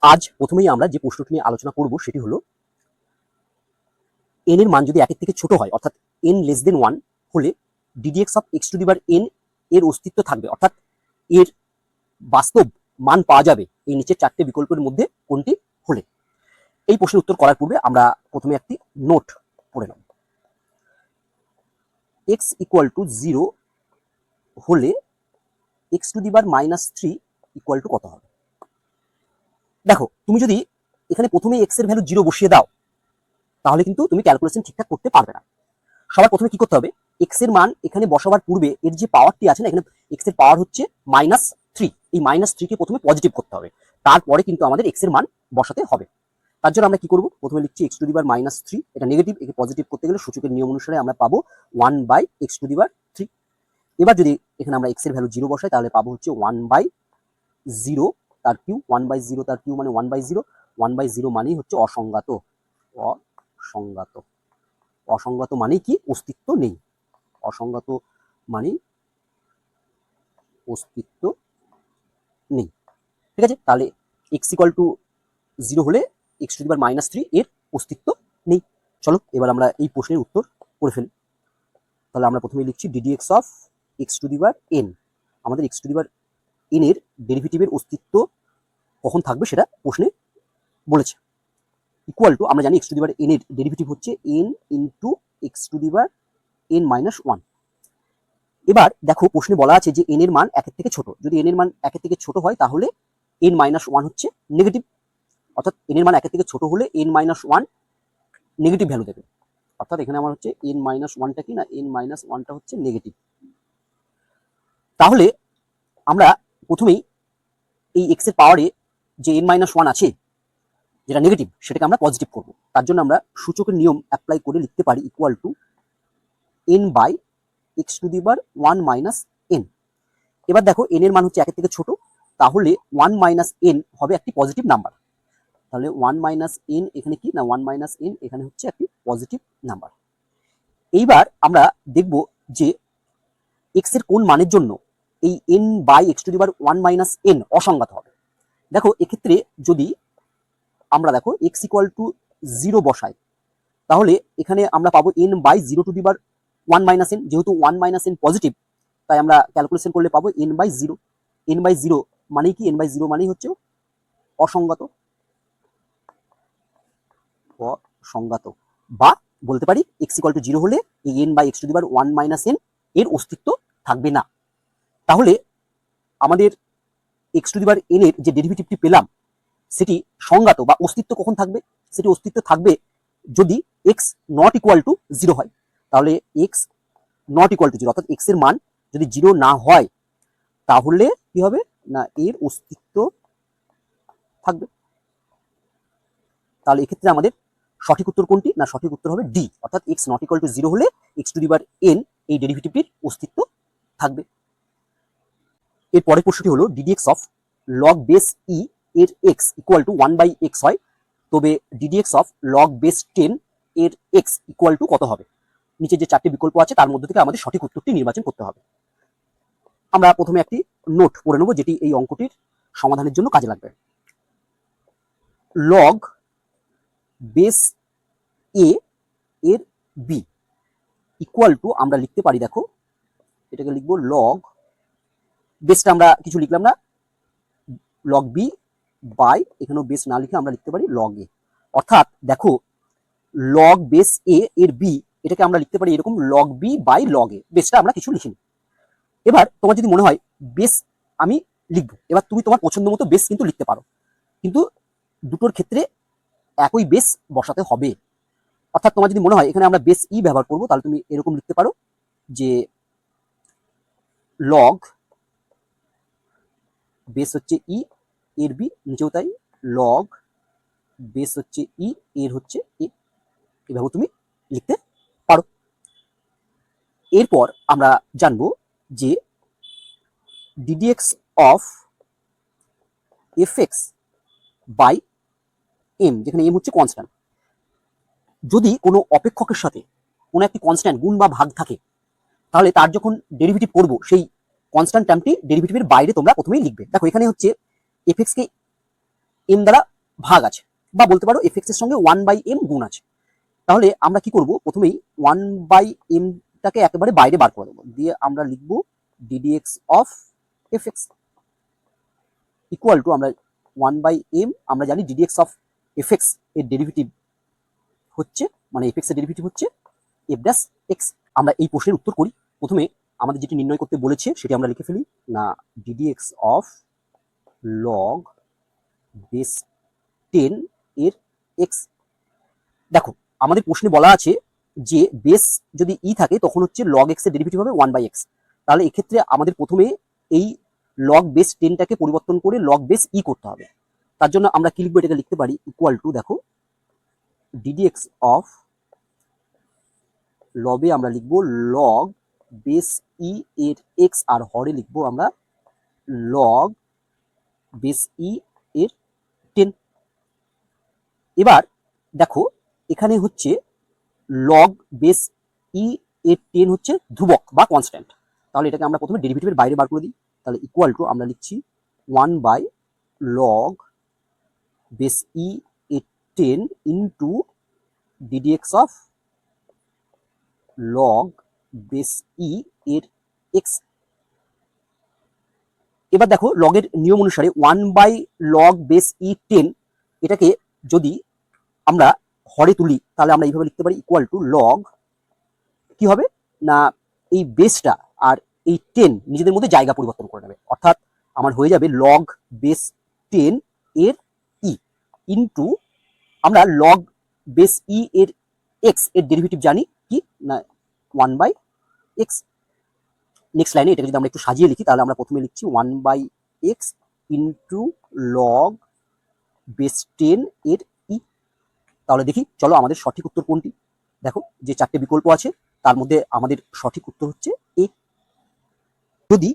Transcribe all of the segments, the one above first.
আজ প্রথমেই আমরা যে প্রশ্নটি নিয়ে আলোচনা করব সেটি হলো n এর মান যদি 1 এর থেকে ছোট হয় অর্থাৎ n লেস দেন 1 হলে ddx of x to the power n এর অস্তিত্ব থাকবে অর্থাৎ এর বাস্তব মান পাওয়া যাবে এই নিচের চারটি বিকল্পের মধ্যে কোনটি হলে। এই প্রশ্নের উত্তর করার পূর্বে আমরা প্রথমে একটি নোট পড়ে নেব। x ইকুয়াল টু 0 হলে x to the power -3 equal to কত হবে? দেখো, তুমি যদি এখানে প্রথমে x এর ভ্যালু 0 বসিয়ে দাও তাহলে কিন্তু তুমি ক্যালকুলেশন ঠিকঠাক করতে পারবে না। সবার প্রথমে কি করতে হবে, x এর মান এখানে বসাবার পূর্বে এর যে পাওয়ারটি আছে না, এখানে x এর পাওয়ার হচ্ছে -3, এই -3 কে প্রথমে পজিটিভ করতে হবে, তারপরে কিন্তু আমাদের x এর মান বসাতে হবে। তার জন্য আমরা কি করব, প্রথমে লিখছি x টু দি পাওয়ার -3, এটা নেগেটিভ, একে পজিটিভ করতে গেলে সূচকের নিয়ম অনুসারে আমরা পাবো 1/x টু দি পাওয়ার 3। এবার যদি এখানে আমরা x এর ভ্যালু 0 বসাই তাহলে পাবো হচ্ছে 1/0 তার কিউ, 1/0 তার কিউ মানে 1/0, 1/0 মানেই হচ্ছে অসংজ্ঞাত। অসংজ্ঞাত, অসংজ্ঞাত মানে কি? অস্তিত্ব নেই। অসংজ্ঞাত মানে অস্তিত্ব নেই। ঠিক আছে, তাহলে x ইকুয়াল টু 0 হলে x টু দি পাওয়ার -3 এর অস্তিত্ব নেই। চলো এবার আমরা এই প্রশ্নের উত্তর করে ফেলি। তাহলে আমরা প্রথমে লিখছি ddx of x to the power n। আমাদের x to the power n এর ডেরিভেটিভের অস্তিত্ব কখন থাকবে সেটা প্রশ্নে বলেছে। ইকুয়াল টু, আমরা জানি x to the power n এর ডেরিভেটিভ হচ্ছে n into x to the power n-1। এবার দেখো প্রশ্নে বলা আছে যে n এর মান 1 এর থেকে ছোট। যদি n এর মান 1 এর থেকে ছোট হয় তাহলে n-1 হচ্ছে নেগেটিভ, অর্থাৎ n এর মান 1 এর থেকে ছোট হলে n-1 নেগেটিভ ভ্যালু দেবে। অর্থাৎ এখানে আমার হচ্ছে n-1টা কি না, n-1টা হচ্ছে নেগেটিভ। তাহলে আমরা প্রথমেই এই x এর পাওয়ারে যে n-1 আছে যেটা নেগেটিভ সেটাকে আমরা পজিটিভ করব। তার জন্য আমরা সূচকের নিয়ম অ্যাপ্লাই করে লিখতে পারি equal two n/x to the power 1 - n। এবার দেখো n এর মান হচ্ছে 1 এর থেকে ছোট, তাহলে 1 - n হবে একটি পজিটিভ নাম্বার। তাহলে 1 - n এখানে কি না, 1 - n এখানে হচ্ছে একটি পজিটিভ নাম্বার। এইবার আমরা দেখব যে x এর কোন মানের জন্য এই n/x to the power 1 - n অসংজ্ঞাত হবে। দেখো এক্ষেত্রে যদি আমরা দেখো x ইকুয়াল টু 0 বসাই তাহলে এখানে আমরা পাবো n/0 to the power 1 - n। যেহেতু 1 - n পজিটিভ তাই আমরা ক্যালকুলেশন করলে পাবো n/0। n/0 মানেই কি, n/0 মানেই হচ্ছে অসংজ্ঞাত। অসংজ্ঞাত, বা বলতে পারি x ইকুয়াল টু 0 হলে এই n/x to the power 1 - n এর অস্তিত্ব থাকবে না। তাহলে আমাদের x to the power n এর যে ডেরিভেটিভটি পেলাম সেটি সংজ্ঞাত বা অস্তিত্ব কখন থাকবে, সেটি অস্তিত্ব থাকবে যদি x নট ইকুয়াল টু 0 হয়। তাহলে x নট ইকুয়াল টু 0 অর্থাৎ x এর মান যদি 0 না হয় তাহলে কি হবে না, এর অস্তিত্ব থাকবে। তাহলে এক্ষেত্রে আমাদের সঠিক উত্তর কোনটি না, সঠিক উত্তর হবে ডি, অর্থাৎ x নট ইকুয়াল টু 0 হলে x to the power n এই ডেরিভেটিভটির অস্তিত্ব থাকবে। এর পরের প্রশ্নটি হলো ddx of log base e এর x ইকুয়াল টু 1/x হয়, তবে ddx অফ log বেস 10 এর x ইকুয়াল টু কত হবে? নিচে যে চারটি বিকল্প আছে তার মধ্যে থেকে আমাদের সঠিক উত্তরটি নির্বাচন করতে হবে। আমরা প্রথমে একটি নোট পড়ে নেব যেটি এই অঙ্কটির সমাধানের জন্য কাজে লাগবে। log বেস a এর b ইকুয়াল টু, আমরা লিখতে পারি, দেখো এটাকে লিখবো log বেসটা আমরা কিছু লিখলাম না, log b বাই, এখানেও বেস না লিখে আমরা লিখতে পারি log a। অর্থাৎ দেখো log বেস a এর b এটাকে আমরা লিখতে পারি এরকম log b by log a, বেসটা আমরা কিছু লিখিনি। এবার তোমার যদি মনে হয় বেস আমি লিখবো, এবার তুমি তোমার পছন্দ মতো বেস কিন্তু লিখতে পারো, কিন্তু দুটোর ক্ষেত্রে একই বেস বসাতে হবে। অর্থাৎ তোমার যদি মনে হয় এখানে আমরা বেস ই ব্যবহার করবো তাহলে তুমি এরকম লিখতে পারো যে log বেস হচ্ছে ই এর বি, নিচেও তাই log বেস হচ্ছে ই এর হচ্ছে এ, এভাবে তুমি লিখতে পারো। এরপর আমরা জানবো যে ddx of fx by m, যেখানে m হচ্ছে কনস্ট্যান্ট, যদি কোনো অপেক্ষকের সাথে কোনো একটি কনস্ট্যান্ট গুণ বা ভাগ থাকে তাহলে তার যখন ডেরিভেটিভ করবো সেই কনস্ট্যান্ট টার্মটি ডেরিভেটিভের বাইরে তোমরা প্রথমেই লিখবে। দেখো এখানে হচ্ছে fx কে m দ্বারা ভাগ আছে, বা বলতে পারো এফ এক্স এর সঙ্গে 1/m গুণ আছে। তাহলে আমরা কি করব, প্রথমেই 1/mটাকে একেবারে বাইরে বার করে দেবো, দিয়ে আমরা লিখবো ddx of F x equal to, আমরা 1/m আমরা জানি ddx অফ এফ এক্স এর ডেরিভেটিভ হচ্ছে, মানে এফ এক্স এর ডেরিভেটিভ হচ্ছে এফ ড্যাশ এক্স। আমরা এই প্রশ্নের উত্তর করি। প্রথমে আমাদের যেটি নির্ণয় করতে বলেছে সেটি আমরা লিখে ফেলি, না ddx অফ লগ বেস 10 এর এক্স। দেখো আমাদের প্রশ্নে বলা আছে যে বেস যদি ই থাকে তখন হচ্ছে লগ এক্স এর ডেরিভেটিভ হবে 1/x। তাহলে এক্ষেত্রে আমাদের প্রথমে এই লগ বেস 10টাকে পরিবর্তন করে লগ বেস ই করতে হবে। তার জন্য আমরা কি লিখবো, এটাকে লিখতে পারি ইকুয়াল টু, দেখো ddx অফ লবে আমরা লিখবো লগ বেস ই এর এক্স, আর হরে লিখবো আমরা লগ বেস ই এর 10। এবার দেখো এখানে হচ্ছে লগ বেস ই এর 10 হচ্ছে ধ্রুবক বা কনস্ট্যান্ট, তাহলে এটাকে আমরা প্রথমে ডেরিভেটিভের বাইরে বার করে দিই। তাহলে ইকুয়াল টু আমরা লিখছি 1/log বেস ই এর 10 into ddx of log base e এর এক্স। এবার দেখো লগের নিয়ম অনুসারে 1/log বেস ই 10 এটাকে যদি আমরা হরে তুলি তাহলে আমরা এইভাবে লিখতে পারি ইকুয়াল টু লগ, কি হবে না এই বেসটা আর এই 10 নিজেদের মধ্যে জায়গা পরিবর্তন করে নেবে, অর্থাৎ আমার হয়ে যাবে লগ বেস 10 এর ই ইন্টু আমরা লগ বেস ই এর এক্স এর ডেরিভেটিভ জানি কি না 1/x। নেক্সট লাইনে এটাকে যদি আমরা একটু সাজিয়ে লিখি তাহলে আমরা প্রথমে লিখছি 1/x ইন্টু লগ বেস 10 এর ই। তাহলে দেখি চলো আমাদের সঠিক উত্তর কোনটি। দেখো যে 4টে বিকল্প আছে তার মধ্যে আমাদের সঠিক উত্তর হচ্ছে এ। যদি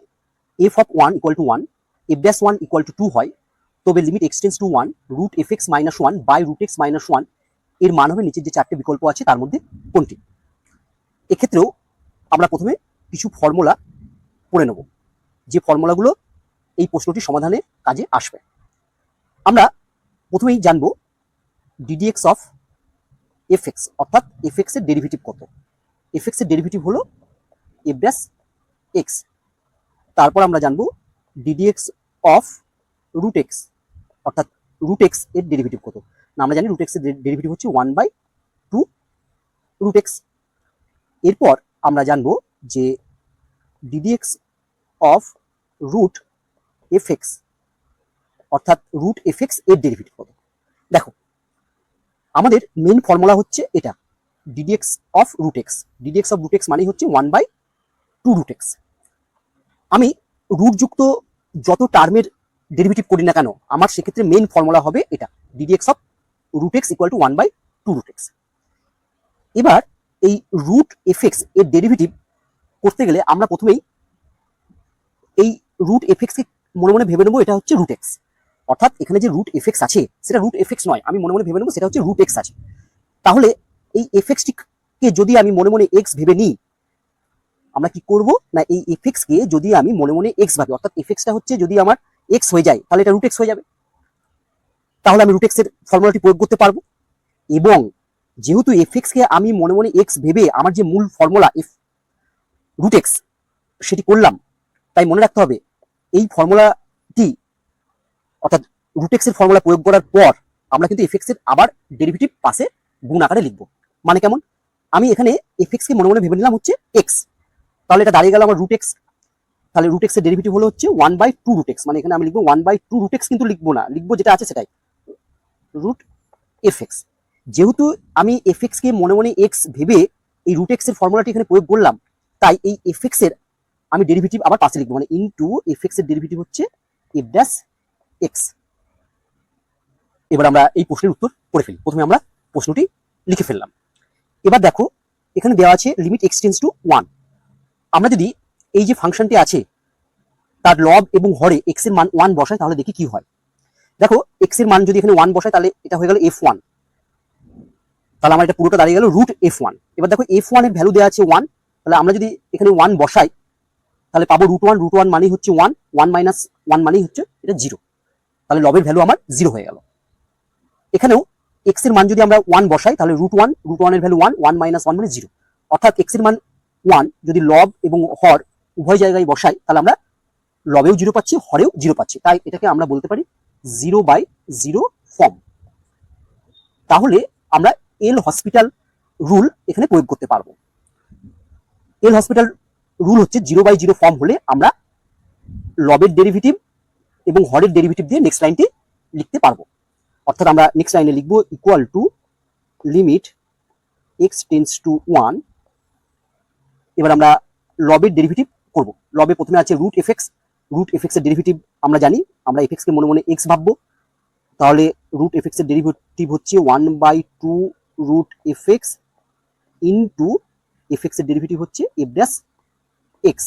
f of 1 equal to 1, f dash 1 equal to 2 হয় তবে limit x tends to 1 root f x minus 1 by root x minus 1 এর মান হবে নিচের যে 4টে বিকল্প আছে তার মধ্যে কোনটি। এক্ষেত্রেও আমরা প্রথমে কিছু ফর্মুলা পড়ে নেব, যে ফর্মুলাগুলো এই প্রশ্নটি সমাধানে কাজে আসবে। আমরা প্রথমেই জানবো ddx অফ এফ এক্স, অর্থাৎ এফ এক্স এর ডেরিভেটিভ কত। এফ এক্স এর ডেরিভেটিভ হলো এফ ড্যাশ এক্স। তারপর আমরা জানবো ddx অফ রুট এক্স, অর্থাৎ রুট এক্স এর ডেরিভেটিভ কত। না আমরা জানি রুট এক্স এর ডেরিভেটিভ হচ্ছে 1/2 রুট এক্স। এরপর আমরা জানবো যে ddx of root f x, অর্থাৎ রুট এফ এক্স এর ডেরিভেটিভ কত। দেখো আমাদের মেইন ফর্মুলা হচ্ছে এটা ddx of root x. ddx of root x মানে হচ্ছে 1/2 রুট এক্স। আমি রুট যুক্ত যত টার্মের ডেরিভেটিভ করি না কেন আমার সেক্ষেত্রে মেইন ফর্মুলা হবে এটা ddx of root x equal to 1/2 root x. এবার এই রুট এফ এক্স এর ডেরিভেটিভ করতে গেলে আমরা প্রথমেই এই রুট এফ এক্স কে মনে মনে ভেবে নেবো এটা হচ্ছে রুট এক্স, অর্থাৎ এখানে যে রুট এফ এক্স আছে সেটা রুট এফ এক্স নয়, আমি মনে মনে ভেবে নেবো সেটা হচ্ছে রুট এক্স আছে। তাহলে এই এফ এক্সটিকে যদি আমি মনে মনে এক্স ভেবে নিই, আমরা কি করব না এই এফ এক্স কে যদি আমি মনে মনে এক্স ভাবি, অর্থাৎ এফ এক্সটা হচ্ছে যদি আমার এক্স হয়ে যায় তাহলে এটা রুট এক্স হয়ে যাবে, তাহলে আমি রুট এক্স এর ফর্মুলাটি প্রয়োগ করতে পারবো। এবং যেহেতু এফ এক্স কে আমি মনে মনে এক্স ভেবে আমার যে মূল ফর্মুলা এফ রুট এক্স সেটি করলাম, তাই মনে রাখতে হবে এই ফর্মুলাটি অর্থাৎ রুট এক্স এর ফর্মুলা প্রয়োগ করার পর আমরা কিন্তু এফ এক্স এর আবার ডেরিভেটিভ পাশে গুণ আকারে লিখবো। মানে কেমন, আমি এখানে এফ এক্স কে মনে মনে ভেবে নিলাম হচ্ছে এক্স, তাহলে এটা দাঁড়িয়ে গেল আমার রুট এক্স। তাহলে রুট এক্স এর ডেরিভেটিভ হলো হচ্ছে 1/2 রুট এক্স, মানে এখানে আমি লিখবো 1/2 রুট এক্স, কিন্তু লিখবো না, লিখবো যেটা আছে সেটাই রুট এফ এক্স। যেহেতু আমি এফ এক্স কে মনে মনে এক্স ভেবে এই রুট এক্স এর ফর্মুলাটি এখানে প্রয়োগ করলাম, তাই এই এফ এক্স এর আমি ডেরিভেটিভ আবার পাশে লিখবো, মানে ইনটু এফ এক্স এর ডেরিভেটিভ হচ্ছে এফ ড্যাশ এক্স। এবার আমরা এই প্রশ্নের উত্তর করে ফেলি। প্রথমে আমরা প্রশ্নটি লিখে ফেললাম। এবার দেখো এখানে দেওয়া আছে লিমিট এক্সটেন্স টু 1। আমরা যদি এই যে ফাংশনটি আছে তার লব এবং হরে এক্স এর মান 1 বসাই তাহলে দেখি কি হয়। দেখো এক্স এর মান যদি এখানে 1 বসাই তাহলে এটা হয়ে গেল f1, তাহলে আমার এটা পুরোটা দাঁড়িয়ে গেল রুট f1। এবার দেখো f1 এর ভ্যালু দেওয়া আছে 1, তাহলে আমরা যদি এখানে 1 বসাই তাহলে পাবো √1, √1 মানেই হচ্ছে 1, 1 - 1 মানেই হচ্ছে এটা 0, তাহলে লবের ভ্যালু আমার 0 হয়ে গেল। এখানেও এক্স এর মান যদি আমরা 1 বসাই তাহলে √1 এর ভ্যালু 1, 1 - 1 মানে 0, অর্থাৎ এক্স এর মান 1 যদি লব এবং হর উভয় জায়গায় বসাই তাহলে আমরা লবেও 0 পাচ্ছি, হরেও 0 পাচ্ছি, তাই এটাকে আমরা বলতে পারি 0/0 ফর্ম। তাহলে আমরা এল হসপিটাল রুল এখানে প্রয়োগ করতে পারবো। এল হসপিটাল রুল হচ্ছে 0/0 ফর্ম হলে আমরা লবের ডেরিভেটিভ এবং হরের ডেরিভেটিভ দিয়ে নেক্সট লাইনটি লিখতে পারবো। অর্থাৎ আমরা নেক্সট লাইনে লিখবো equal to limit x tends to 1। এবার আমরা লবের ডেরিভেটিভ করব। লবে প্রথমে আছে √fx এর ডেরিভেটিভ আমরা জানি, আমরা এফ কে মনে মনে এক্স ভাববো, তাহলে √fx এর ডেরিভেটিভ হচ্ছে 1/2 √fx ইন্টু fx এর ডেরিভেটিভ হচ্ছে f'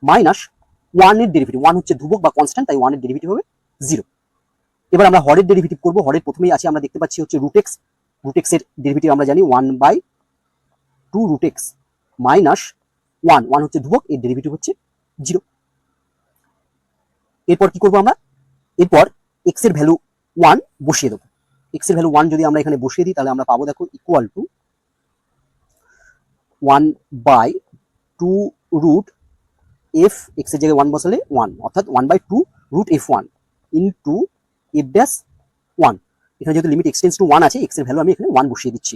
মাইনাস 1 এর ডেরিভেটিভ, 1 হচ্ছে ধ্রুবক বা কনস্ট্যান্ট, তাই 1 এর ডেরিভেটিভ হবে 0। এবার আমরা হরের ডেরিভেটিভ করব। হরের প্রথমেই আছে আমরা দেখতে পাচ্ছি হচ্ছে √x এর ডেরিভেটিভ আমরা জানি 1/2 √x মাইনাস 1 হচ্ছে ধ্রুবক, এর ডেরিভেটিভ হচ্ছে 0। এরপর কি করব আমরা, এরপর x এর ভ্যালু 1 বসিয়ে দেবো। x এর ভ্যালু 1 যদি আমরা এখানে বসিয়ে দিই তাহলে আমরা পাবো দেখো ইকুয়াল টু 1/2 √f, x এর জায়গায় 1 বসালে 1, অর্থাৎ 1/2 √f1 ইন্টু f'1। এখানে যেহেতু লিমিট এক্স টেন্স টু 1 আছে, x এর ভ্যালু আমি এখানে 1 বসিয়ে দিচ্ছি,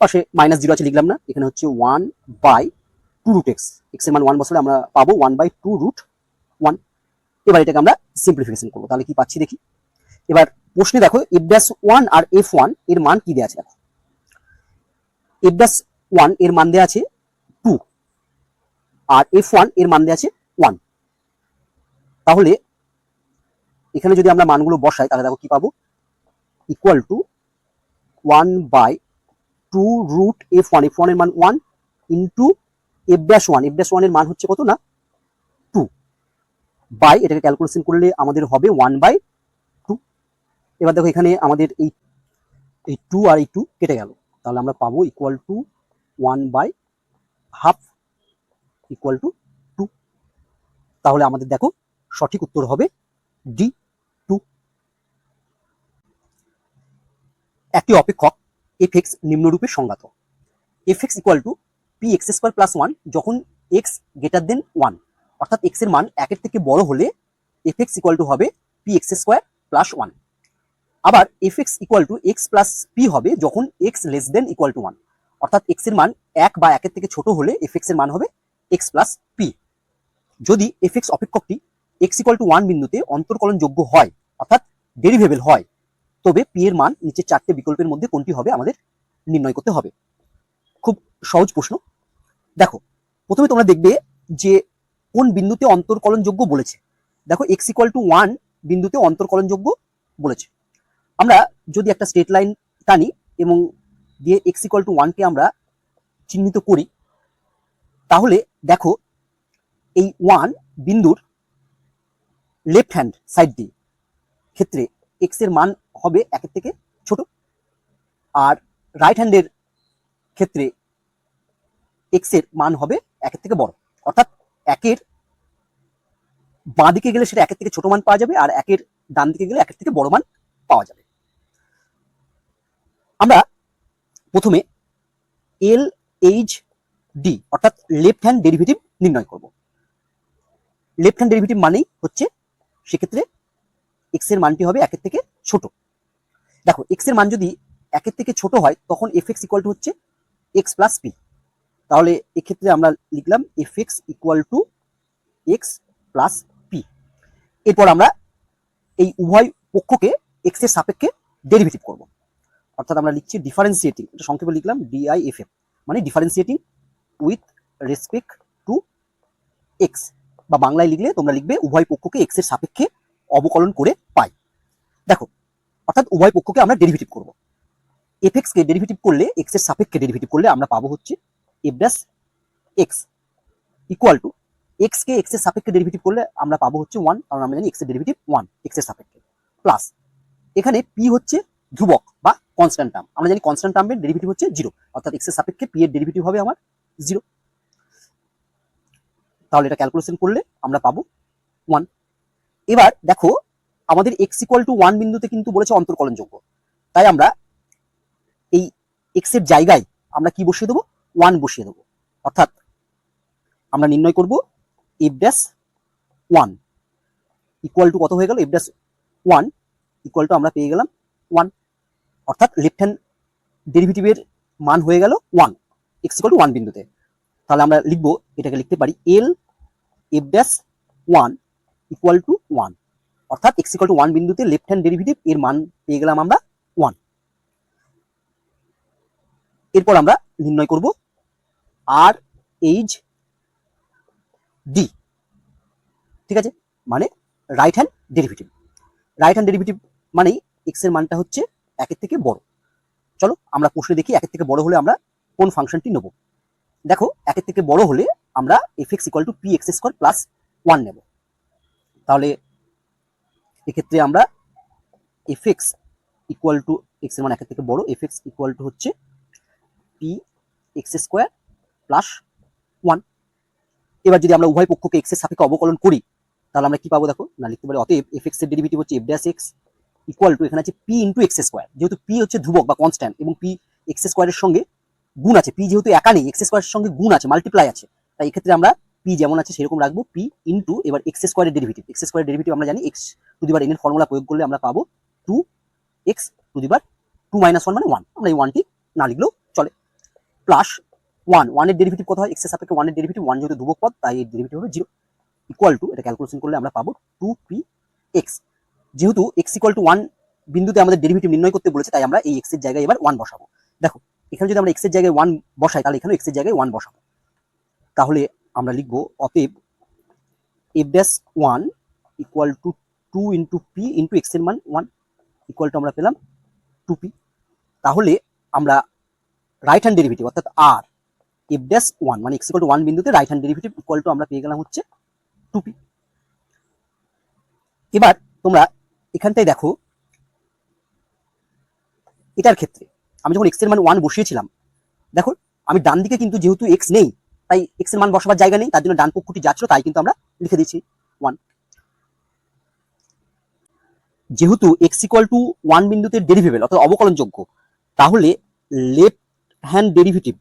পাশে -0 আছে লিখলাম না, এখানে হচ্ছে 1/2 √x, x এর মান 1 বসালে আমরা পাবো 1/2 √1। এবার এটাকে আমরা সিম্পলিফিকেশন করবো, তাহলে কি পাচ্ছি দেখি। এবার প্রশ্নে দেখো f'1 আর f1 এর মান কি দেওয়া আছে, দেখো f'1 এর মান দেওয়া আছে 2 আর f1 এর মান দেওয়া আছে 1। তাহলে এখানে যদি আমরা মানগুলো বসাই তাহলে দেখো কি পাবো, ইকুয়াল টু 1/2 √f1, f1 এর মান 1 ইন্টু f'1 এর মান হচ্ছে কত না 2, বাই এটাকে ক্যালকুলেশন করলে আমাদের হবে 1/2। এবার দেখো এখানে আমাদের এই 2 আর এই 2 কেটে গেল, তাহলে আমরা পাবো ইকুয়াল টু 1/2 ইকুয়াল টু 2। তাহলে আমাদের দেখো সঠিক উত্তর হবে ডি 2। একটি অপেক্ষক f(x) নিম্নরূপে সংজ্ঞাত। f(x) equal to px² plus 1 যখন x গ্রেটার দেন 1, অর্থাৎ x এর মান 1 এর থেকে বড় হলে f(x) ইকুয়াল টু হবে px² প্লাস 1। আবার f(x) equal to x plus p হবে যখন x less than equal to 1, অর্থাৎ x এর মান 1 বা 1 এর থেকে ছোট হলে f(x) এর মান হবে x প্লাস p। যদি f(x) অপেক্ষকটি x ইকুয়াল টু 1 বিন্দুতে অন্তর্কলনযোগ্য হয়, অর্থাৎ ডেরিভেবল হয়, তবে p এর মান নিচের 4টে বিকল্পের মধ্যে কোনটি হবে আমাদের নির্ণয় করতে হবে। খুব সহজ প্রশ্ন। দেখো প্রথমে তোমরা দেখবে যে কোন বিন্দুতে অন্তর্কলনযোগ্য বলেছে। দেখো x ইকুয়াল টু 1 বিন্দুতে অন্তর্কলনযোগ্য বলেছে। আমরা যদি একটা স্ট্রেট লাইন টানি এবং দিয়ে x ইকুয়াল টু 1 কে আমরা চিহ্নিত করি, তাহলে দেখো এই 1 বিন্দুর লেফট হ্যান্ড সাইড দিয়ে ক্ষেত্রে x এর মান হবে 1 এর থেকে ছোট, আর রাইট হ্যান্ডের ক্ষেত্রে x এর মান হবে 1 এর থেকে বড়, অর্থাৎ 1 এর বাঁ দিকে গেলে সেটা 1 এর থেকে ছোট মান পাওয়া যাবে, আর 1 এর ডান দিকে গেলে 1 এর থেকে বড় মান পাওয়া যাবে। আমরা প্রথমে LHD অর্থাৎ লেফট হ্যান্ড ডেরিভেটিভ নির্ণয় করব। লেফট হ্যান্ড ডেরিভেটিভ মানেই হচ্ছে সেক্ষেত্রে x এর মানটি হবে 1 এর থেকে ছোট। দেখো x এর মান যদি 1 এর থেকে ছোট হয় তখন f(x) ইকুয়াল টু হচ্ছে x প্লাস p। তাহলে এক্ষেত্রে আমরা লিখলাম f(x) equal to x plus p। এরপর আমরা এই উভয় পক্ষকে x এর সাপেক্ষে ডেরিভেটিভ করব, অর্থাৎ আমরা লিখছি ডিফারেন্সিয়েটিং, এটা সংক্ষেপে লিখলাম DIFF, মানে differentiating with respect to x, বা বাংলায় লিখলে তোমরা লিখবে উভয় পক্ষকে x এর সাপেক্ষে অবকলন করে পাই। দেখো অর্থাৎ উভয় পক্ষকে আমরা ডেরিভেটিভ করব। f(x) কে ডেরিভেটিভ করলে x এর সাপেক্ষে ডেরিভেটিভ করলে আমরা পাবো হচ্ছে f' equal to x K x এর সাপেক্ষে ডেরিভেটিভ করলে আমরা পাবো হচ্ছে 1, কারণ আমরা জানি x এর ডেরিভেটিভ 1 x এর সাপেক্ষে, প্লাস এখানে p হচ্ছে ধ্রুবক বা কনস্ট্যান্ট টার্ম, আমরা জানি কনস্ট্যান্ট টার্মের ডেরিভেটিভ হচ্ছে 0, অর্থাৎ x এর সাপেক্ষে p এর ডেরিভেটিভ হবে আমার 0। তাহলে এটা ক্যালকুলেশন করলে আমরা পাবো 1। এবার দেখো আমাদের এক্স ইকুয়াল টু 1 বিন্দুতে কিন্তু বলেছে অন্তর্কলনযোগ্য, তাই আমরা এই এক্স এর জায়গায় আমরা কি বসিয়ে দেবো, 1 বসিয়ে দেবো। অর্থাৎ আমরা নির্ণয় করব এফ ড্যাশ 1 ইকুয়াল টু কত হয়ে গেল, এফ ড্যাশ 1 ইকুয়াল টু আমরা পেয়ে গেলাম 1, অর্থাৎ লেফট হ্যান্ড ডেরিভেটিভের মান হয়ে গেল 1, এক্স ইকুয়াল টু 1 বিন্দুতে। তাহলে আমরা লিখবো, এটাকে লিখতে পারি L F dash 1 equal to 1, অর্থাৎ এক্স ইকুয়াল টু 1 বিন্দুতে লেফট হ্যান্ড ডেরিভেটিভ এর মান পেয়ে গেলাম আমরা 1। এরপর আমরা নির্ণয় করব আর এইচ ডি, ঠিক আছে, মানে right hand derivative. Right hand derivative মানেই এক্স এর মানটা হচ্ছে একের থেকে বড়। চলো আমরা প্রশ্নে দেখি একের থেকে বড় হলে আমরা কোন ফাংশনটি নেব। দেখো একের থেকে বড় হলে আমরা F x equal two P x square plus 1 নেব। তাহলে এক্ষেত্রে আমরা F x equal to x এর মান একের থেকে বড়, এফ এক্স ইকুয়াল টু হচ্ছে পি এক্স স্কোয়ার প্লাস 1। এবার যদি আমরা উভয় পক্ষকে এক্স এর সাপেক্ষে অবকলন করি তাহলে আমরা কি পাবো, দেখো না লিখতে পারি অতএব এফ এক্স এর ডেরিভেটিভ হচ্ছে F dash x equal two, এখানে আছে পি ইন্টু এক্স স্কোয়ার, যেহেতু পি হচ্ছে ধ্রুবক বা কনস্ট্যান্ট এবং পি এক্স স্কোয়ারের সঙ্গে গুণ আছে, পি যেহেতু একা নেই এক্স স্কোয়ারের সঙ্গে গুণ আছে, মাল্টিপ্লাই আছে, তাই এক্ষেত্রে আমরা পি যেমন আছে সেরকম রাখবো, পি ইন্টু এবার এক্স স্কোয়ারের ডেরিভেটিভ, এক্স স্কোয়ারের ডেরিভেটিভ আমরা জানি x to the bar N এর ফর্মুলা প্রয়োগ করলে আমরা পাবো 2x টু দি বার 2 - 1 মানে 1, আমরা এই 1টি না লিখলেও চলে, প্লাস 1 এর ডেরিভেটিভ কত হয়, এক্স এর সাপেক্ষে 1 এর ডেরিভেটিভ, 1 যেহেতু ধ্রুবক পদ তাই এর ডেরিভেটিভ হবে 0, ইকুয়াল টু এটা ক্যালকুলেশন করলে আমরা পাবো 2px। যেহেতু x ইকুয়াল টু 1 বিন্দুতে আমাদের ডেরিভেটিভ নির্ণয় করতে বলেছে তাই আমরা এই x এর জায়গায় এবার 1 বসাবো। দেখো এখানে যদি আমরা x এর জায়গায় 1 বসাই তাহলে এখানে x এর জায়গায় 1 বসাবো। তাহলে আমরা লিখবো অতএব f dash 1 equal to 2 into p into x এর মান 1 ইকুয়াল টু আমরা পেলাম 2p। তাহলে আমরা রাইট হ্যান্ড ডেরিভেটিভ অর্থাৎ r f ড্যাশ 1 মানে x ইকুয়াল টু 1 বিন্দুতে right hand derivative equal to আমরা পেয়ে গেলাম হচ্ছে 2p। এবার তোমরা এখানটায় দেখো এটার ক্ষেত্রে আমি যখন এক্স এর মান 1 বসিয়েছিলাম, দেখো আমি ডান দিকে কিন্তু যেহেতু এক্স নেই তাই এক্স এর মান বসাবার জায়গা নেই, তার জন্য ডান পক্ষটি যা ছিল তাই কিন্তু আমরা লিখে দিচ্ছি 1। যেহেতু এক্স ইকুয়াল টু 1 বিন্দুতে ডেরিভেবল অর্থাৎ অবকলনযোগ্য, তাহলে left hand derivative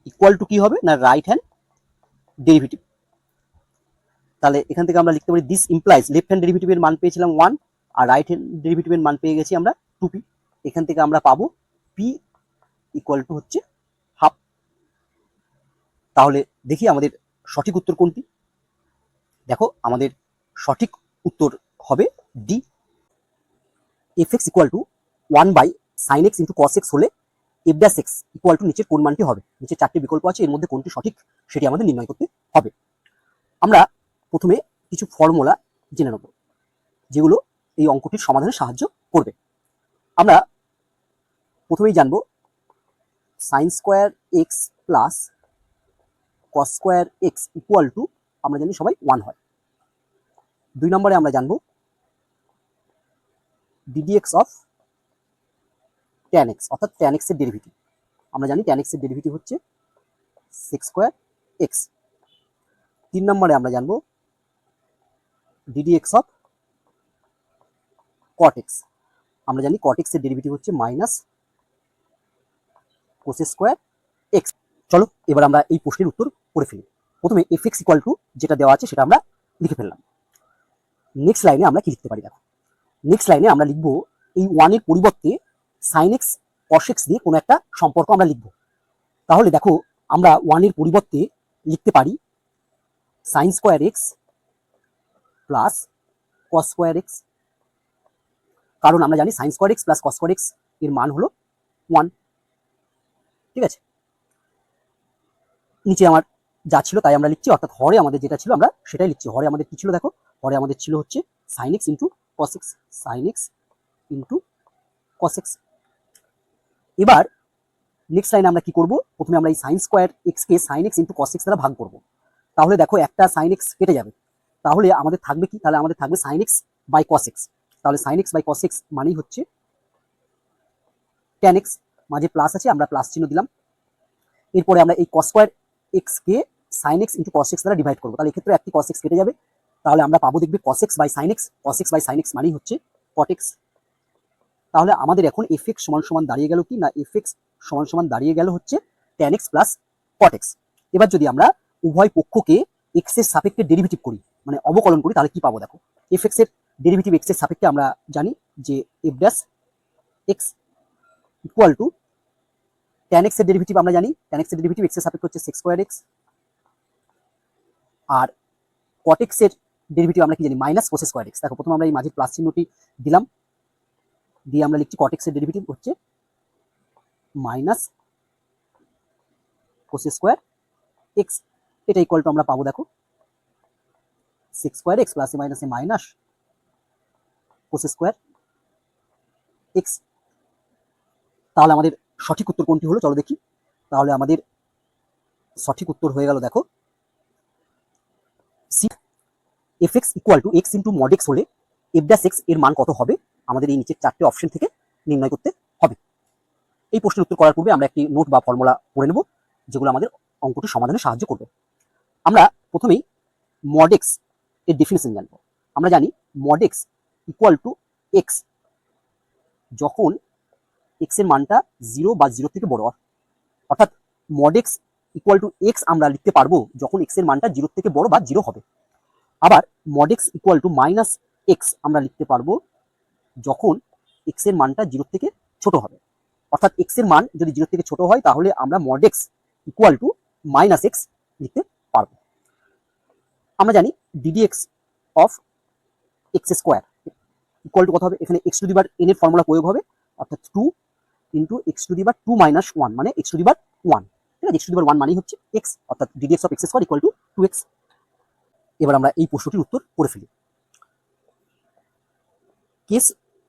equal to কি হবে না রাইট হ্যান্ড ডেরিভেটিভ। তাহলে এখান থেকে আমরা লিখতে পারি দিস ইমপ্লাইজ লেফট হ্যান্ড ডেরিভেটিভের মান পেয়েছিলাম 1 আর রাইট হ্যান্ড ডেরিভেটিভের মান পেয়ে গেছি আমরা 2p। এখান থেকে আমরা পাবো p ইকুয়াল টু হচ্ছে হাফ। তাহলে দেখি আমাদের সঠিক উত্তর কোনটি। দেখো আমাদের সঠিক উত্তর হবে D, F x equal two 1/sin x into cos x হলে f dash x equal two নিচের কোন মানটি হবে। নিচে 4টি বিকল্প আছে, এর মধ্যে কোনটি সঠিক সেটি আমাদের নির্ণয় করতে হবে। আমরা প্রথমে কিছু ফর্মুলা জেনে নেব যেগুলো এই অঙ্কটির সমাধানে সাহায্য করবে। আমরা প্রথমেই জানবো sign square x plus cos square x equal to আমরা জানি সবাই 1 হয়। 2 নম্বরে আমরা জানবো ডিডিএক্স অফ ট্যান এক্স অর্থাৎ ট্যান এক্স এর ডেরিভেটিভ, আমরা জানি ট্যান এক্স এর ডেরিভেটিভ হচ্ছে সেক স্কোয়ার এক্স। 3 নম্বরে আমরা জানবো ডিডিএক্স অফ কট এক্স, আমরা জানি কট এক্স এর ডেরিভেটিভ হচ্ছে মাইনাস কোস স্কোয়ার এক্স। চলো এবার আমরা এই প্রশ্নের উত্তর করে ফেলি। প্রথমে এফ এক্স ইকুয়াল টু যেটা দেওয়া আছে সেটা আমরা লিখে ফেললাম। নেক্সট লাইনে আমরা কি লিখতে পারি, দেখো নেক্সট লাইনে আমরা লিখবো এই 1 এর পরিবর্তে সাইন এক্স কস এক্স দিয়ে কোনো একটা সম্পর্ক আমরা লিখবো। তাহলে দেখো আমরা 1 এর পরিবর্তে লিখতে পারি sign square x plus cos square x, কারণ আমরা জানি sign square x plus cos square x এর মান হলো 1, ঠিক আছে। নিচে আমার যা ছিল তাই আমরা লিখছি, অর্থাৎ হরে আমাদের যেটা ছিল আমরা সেটাই লিখছি। হরে আমাদের কি ছিল, দেখো হরে আমাদের ছিল হচ্ছে sine x into cos x, sine x into cos x. এবার নেক্সট লাইনে আমরা কি করব, প্রথমে আমরা এই সাইন স্কোয়ার এক্স কে sine x into cos x দ্বারা ভাগ করব। তাহলে দেখো একটা সাইন এক্স কেটে যাবে, তাহলে আমাদের থাকবে কি, তাহলে আমাদের থাকবে sine x by cos x. তাহলে sine x by cos x মানেই হচ্ছে ট্যান এক্স, মাঝে প্লাস আছে আমরা প্লাস চিহ্ন দিলাম। এরপরে আমরা এই কস স্কোয়ার এক্স কে sine x into cos x দ্বারা ডিভাইড করবো, তাহলে এক্ষেত্রে একটি কস এক্স কেটে যাবে, তাহলে আমরা পাবো দেখবে cos x by sin x, cos x by sin x মানেই হচ্ছে cot x। তাহলে আমাদের এখন fx সমান সমান দাঁড়িয়ে গেল কি না, fx সমান সমান দাঁড়িয়ে গেল হচ্ছে tan x plus cot x। এবার যদি আমরা উভয় পক্ষকে x এর সাপেক্ষে ডেরিভেটিভ করি, মানে অবকলন করি, তাহলে কি পাবো দেখো, fx এর ডেরিভেটিভ x এর সাপেক্ষে আমরা জানি যে f dash x equal to tan x এর ডেরিভেটিভ আমরা জানি, tan x এর ডেরিভেটিভ x এর সাপেক্ষে হচ্ছে sec স্কয়ার x, আর cot x এর ডেরিভেটিভ আমরা কি জানি মাইনাস cos স্কয়ার x। দেখো প্রথমে আমরা এই মাঝের প্লাস চিহ্নটি দিলাম, দিয়ে আমরা লিখছি cot x এর ডেরিভেটিভ হচ্ছে মাইনাস cos স্কয়ার x, এটা ইকুয়াল টু আমরা পাবো দেখো sec স্কয়ার x প্লাস মাইনাসে মাইনাস cos স্কয়ার x। তাহলে আমাদের সঠিক উত্তর কোনটি হলো চলো দেখি। তাহলে আমাদের সঠিক উত্তর হয়ে গেল দেখো C, fx equal to x into mod x হলে f ড্যাশ x এর মান কত হবে আমাদের এই নিচের চারটে অপশন থেকে নির্ণয় করতে হবে। এই প্রশ্নের উত্তর করার পূর্বে আমরা একটি নোট বা ফর্মুলা পড়ে নেব, যেগুলো আমাদের অঙ্কটি সমাধানে সাহায্য করবে। আমরা প্রথমেই মড x এর ডেফিনিশন জানবো। আমরা জানি mod x equal to x যখন x এর মানটা 0 বা 0 থেকে বড়, অর্থাৎ mod x equal to x আমরা লিখতে পারবো যখন x এর মানটা 0 থেকে বড় বা 0 হবে। আবার mod x equal to minus x আমরা লিখতে পারবো যখন x এর মানটা 0 থেকে ছোট হবে। অর্থাৎ x এর মান যদি 0 থেকে ছোট হয় তাহলে আমরা mod x equal to minus x লিখতে পারবো। আমরা জানি ddx of x square equal to কত হবে, এখানে x to the power n এর ফর্মুলা প্রয়োগ হবে, অর্থাৎ 2 into x to the power 2 minus 1 মানে x টু দি পাওয়ার 1, ঠিক আছে। x টু দি পাওয়ার 1 মানেই হচ্ছে x, অর্থাৎ ddx of x square equal to 2x। এবার আমরা এই প্রশ্নটির উত্তর করে ফেলি। কেস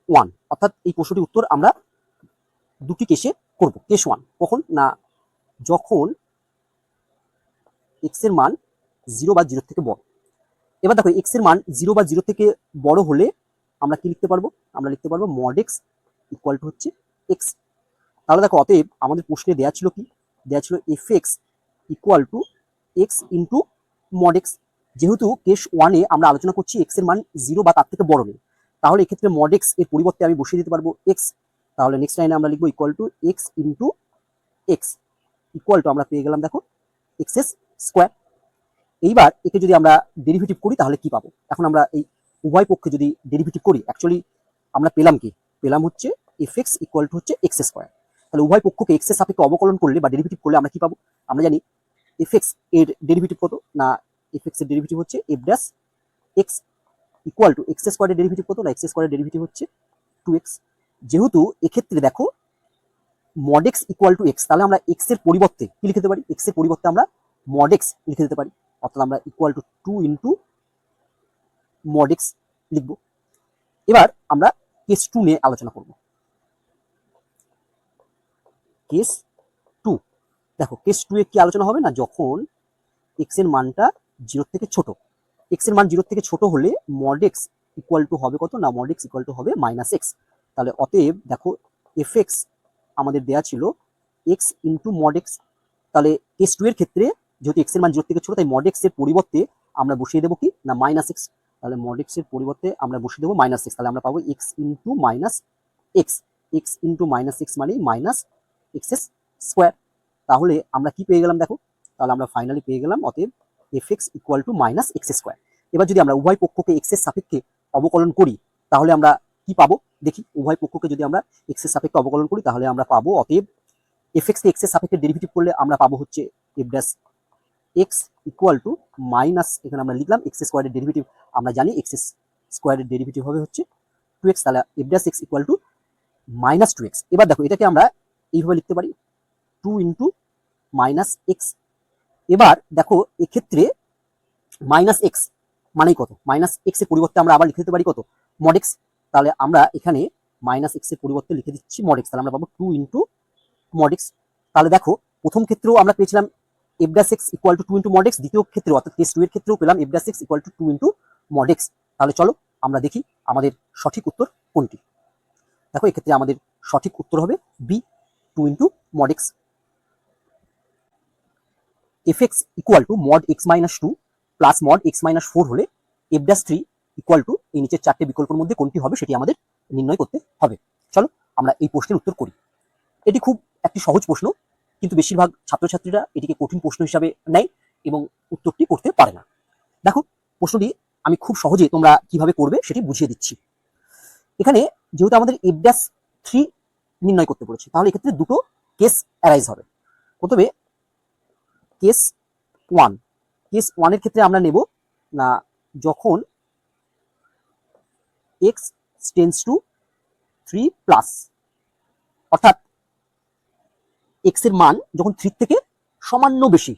1, অর্থাৎ এই প্রশ্নটির উত্তর আমরা দুটি কেসে করব। কেস 1 কখন না, যখন x এর মান 0 বা 0 থেকে বড়। এবার দেখো x এর মান 0 বা 0 থেকে বড় হলে আমরা কি লিখতে পারবো, আমরা লিখতে পারবো মড x ইকুয়াল টু হচ্ছে x। তাহলে দেখো অতএব আমাদের প্রশ্নে দেওয়া ছিল কি, দেওয়া ছিল fx equal to x into mod x। যেহেতু কেস 1 এ আমরা আলোচনা করছি x এর মান 0 বা তার থেকে বড় নেই, তাহলে এক্ষেত্রে মড x এর পরিবর্তে আমি বসিয়ে দিতে পারবো x। তাহলে নেক্সট লাইনে আমরা লিখবো equal to x into x equal to আমরা পেয়ে গেলাম দেখো x স্কোয়ার। এইবার একে যদি আমরা ডেরিভেটিভ করি তাহলে কি পাবো, এখন আমরা এই উভয় পক্ষে যদি ডেরিভেটিভ করি অ্যাকচুয়ালি আমরা পেলাম কি, পেলাম হচ্ছে fx ইকুয়াল টু হচ্ছে x স্কোয়ার। তাহলে উভয় পক্ষকে x এর সাপেক্ষে অবকলন করলে বা ডেরিভেটিভ করলে আমরা কি পাবো, আমরা জানি fx এর ডেরিভেটিভ কত না, fx এর ডেরিভেটিভ হচ্ছে f dash x equal to x স্কোয়ারের ডেরিভেটিভ কত না, x স্কোয়ারের ডেরিভেটিভ হচ্ছে 2x। যেহেতু এক্ষেত্রে দেখো mod x equal to x, তাহলে আমরা x এর পরিবর্তে কি লিখে দিতে পারি, x এর পরিবর্তে আমরা মড x লিখে দিতে পারি, অর্থাৎ আমরা equal to 2 into mod x লিখবো। এবার আমরা কেস 2 নিয়ে আলোচনা করব। কেস 2, দেখো কেস 2 এ কি আলোচনা হবে না, যখন x এর মানটা 0 থেকে ছোট। x এর মান 0 থেকে ছোট হলে মড x ইকুয়াল টু হবে কত না, মড x ইকুয়াল টু হবে মাইনাস x। তাহলে অতএব দেখো fx আমাদের দেয়া ছিল x ইন্টু মড x। তাহলে কেস 2 এর ক্ষেত্রে যেহেতু x এর মান 0 থেকে ছোট, তাই মড x এর পরিবর্তে আমরা বসিয়ে দেবো কি না মাইনাস x। তাহলে মড x এর পরিবর্তে আমরা বসিয়ে দেবো মাইনাস x। তাহলে আমরা পাবো x into minus x, x into minus x মানে মাইনাস x স্কোয়ার। তাহলে আমরা কি পেয়ে গেলাম দেখো, তাহলে আমরা ফাইনালি পেয়ে গেলাম অতএব fx equal to minus x square. এবার যদি আমরা উভয় পক্ষকে x এর সাপেক্ষে অবকলন করি তাহলে আমরা কি পাবো দেখি, উভয় পক্ষকে যদি আমরা x এর সাপেক্ষে অবকলন করি তাহলে আমরা পাবো অতএব fx কে x এর সাপেক্ষে ডেরিভেটিভ করলে আমরা পাবো হচ্ছে f dash x equal to minus, এখানে আমরা লিখলাম x স্কোয়ারের ডেরিভেটিভ আমরা জানি x স্কোয়ারের ডেরিভেটিভ হবে হচ্ছে 2x, তাহলে f dash x equal to minus 2x। এবার দেখো এটাকে আমরা এইভাবে লিখতে পারি 2 ইন্টু মাইনাস এক্স। এবার দেখো এক্ষেত্রে মাইনাস এক্স মানেই কত, মাইনাস এক্স এর পরিবর্তে আমরা আবার লিখে দিতে পারি কত মড এক্স। তাহলে আমরা এখানে মাইনাস এক্স এর পরিবর্তে লিখে দিচ্ছি মড এক্স, তাহলে আমরা পাবো 2 ইন্টু মড এক্স। তাহলে দেখো প্রথম ক্ষেত্রেও আমরা পেয়েছিলাম F dash x equal to 2 into mod x, দ্বিতীয় ক্ষেত্রে অর্থাৎ কেস 2 এর ক্ষেত্রেও পেলাম F dash x equal to 2 into mod x. তাহলে চলো আমরা দেখি আমাদের সঠিক উত্তর কোনটি। দেখো এক্ষেত্রে আমাদের সঠিক উত্তর হবে B, 2 into mod x. fx equal to mod x minus 2 plus mod x minus 4 হলে f dash three equal to এই নিচের চারটে বিকল্পের মধ্যে কোনটি হবে সেটি আমাদের নির্ণয় করতে হবে। চলো আমরা এই প্রশ্নের উত্তর করি। এটি খুব একটি সহজ প্রশ্ন, কিন্তু বেশিরভাগ ছাত্রছাত্রীরা এটিকে কঠিন প্রশ্ন হিসাবে নেয় এবং উত্তরটি করতে পারে না। দেখো প্রশ্নটি আমি খুব সহজে তোমরা কিভাবে করবে সেটি বুঝিয়ে দিচ্ছি। এখানে যেহেতু আমাদের এফ ড্যাশ থ্রি নির্ণয় করতে বলেছে, তাহলে এক্ষেত্রে দুটো কেস অ্যারাইজ হবে। প্রথমে কেস ওয়ান, কেস ওয়ানের ক্ষেত্রে আমরা নেব না যখন x tends to three plus, অর্থাৎ এক্স এর মান যখন থ্রি থেকে সামান্য বেশি,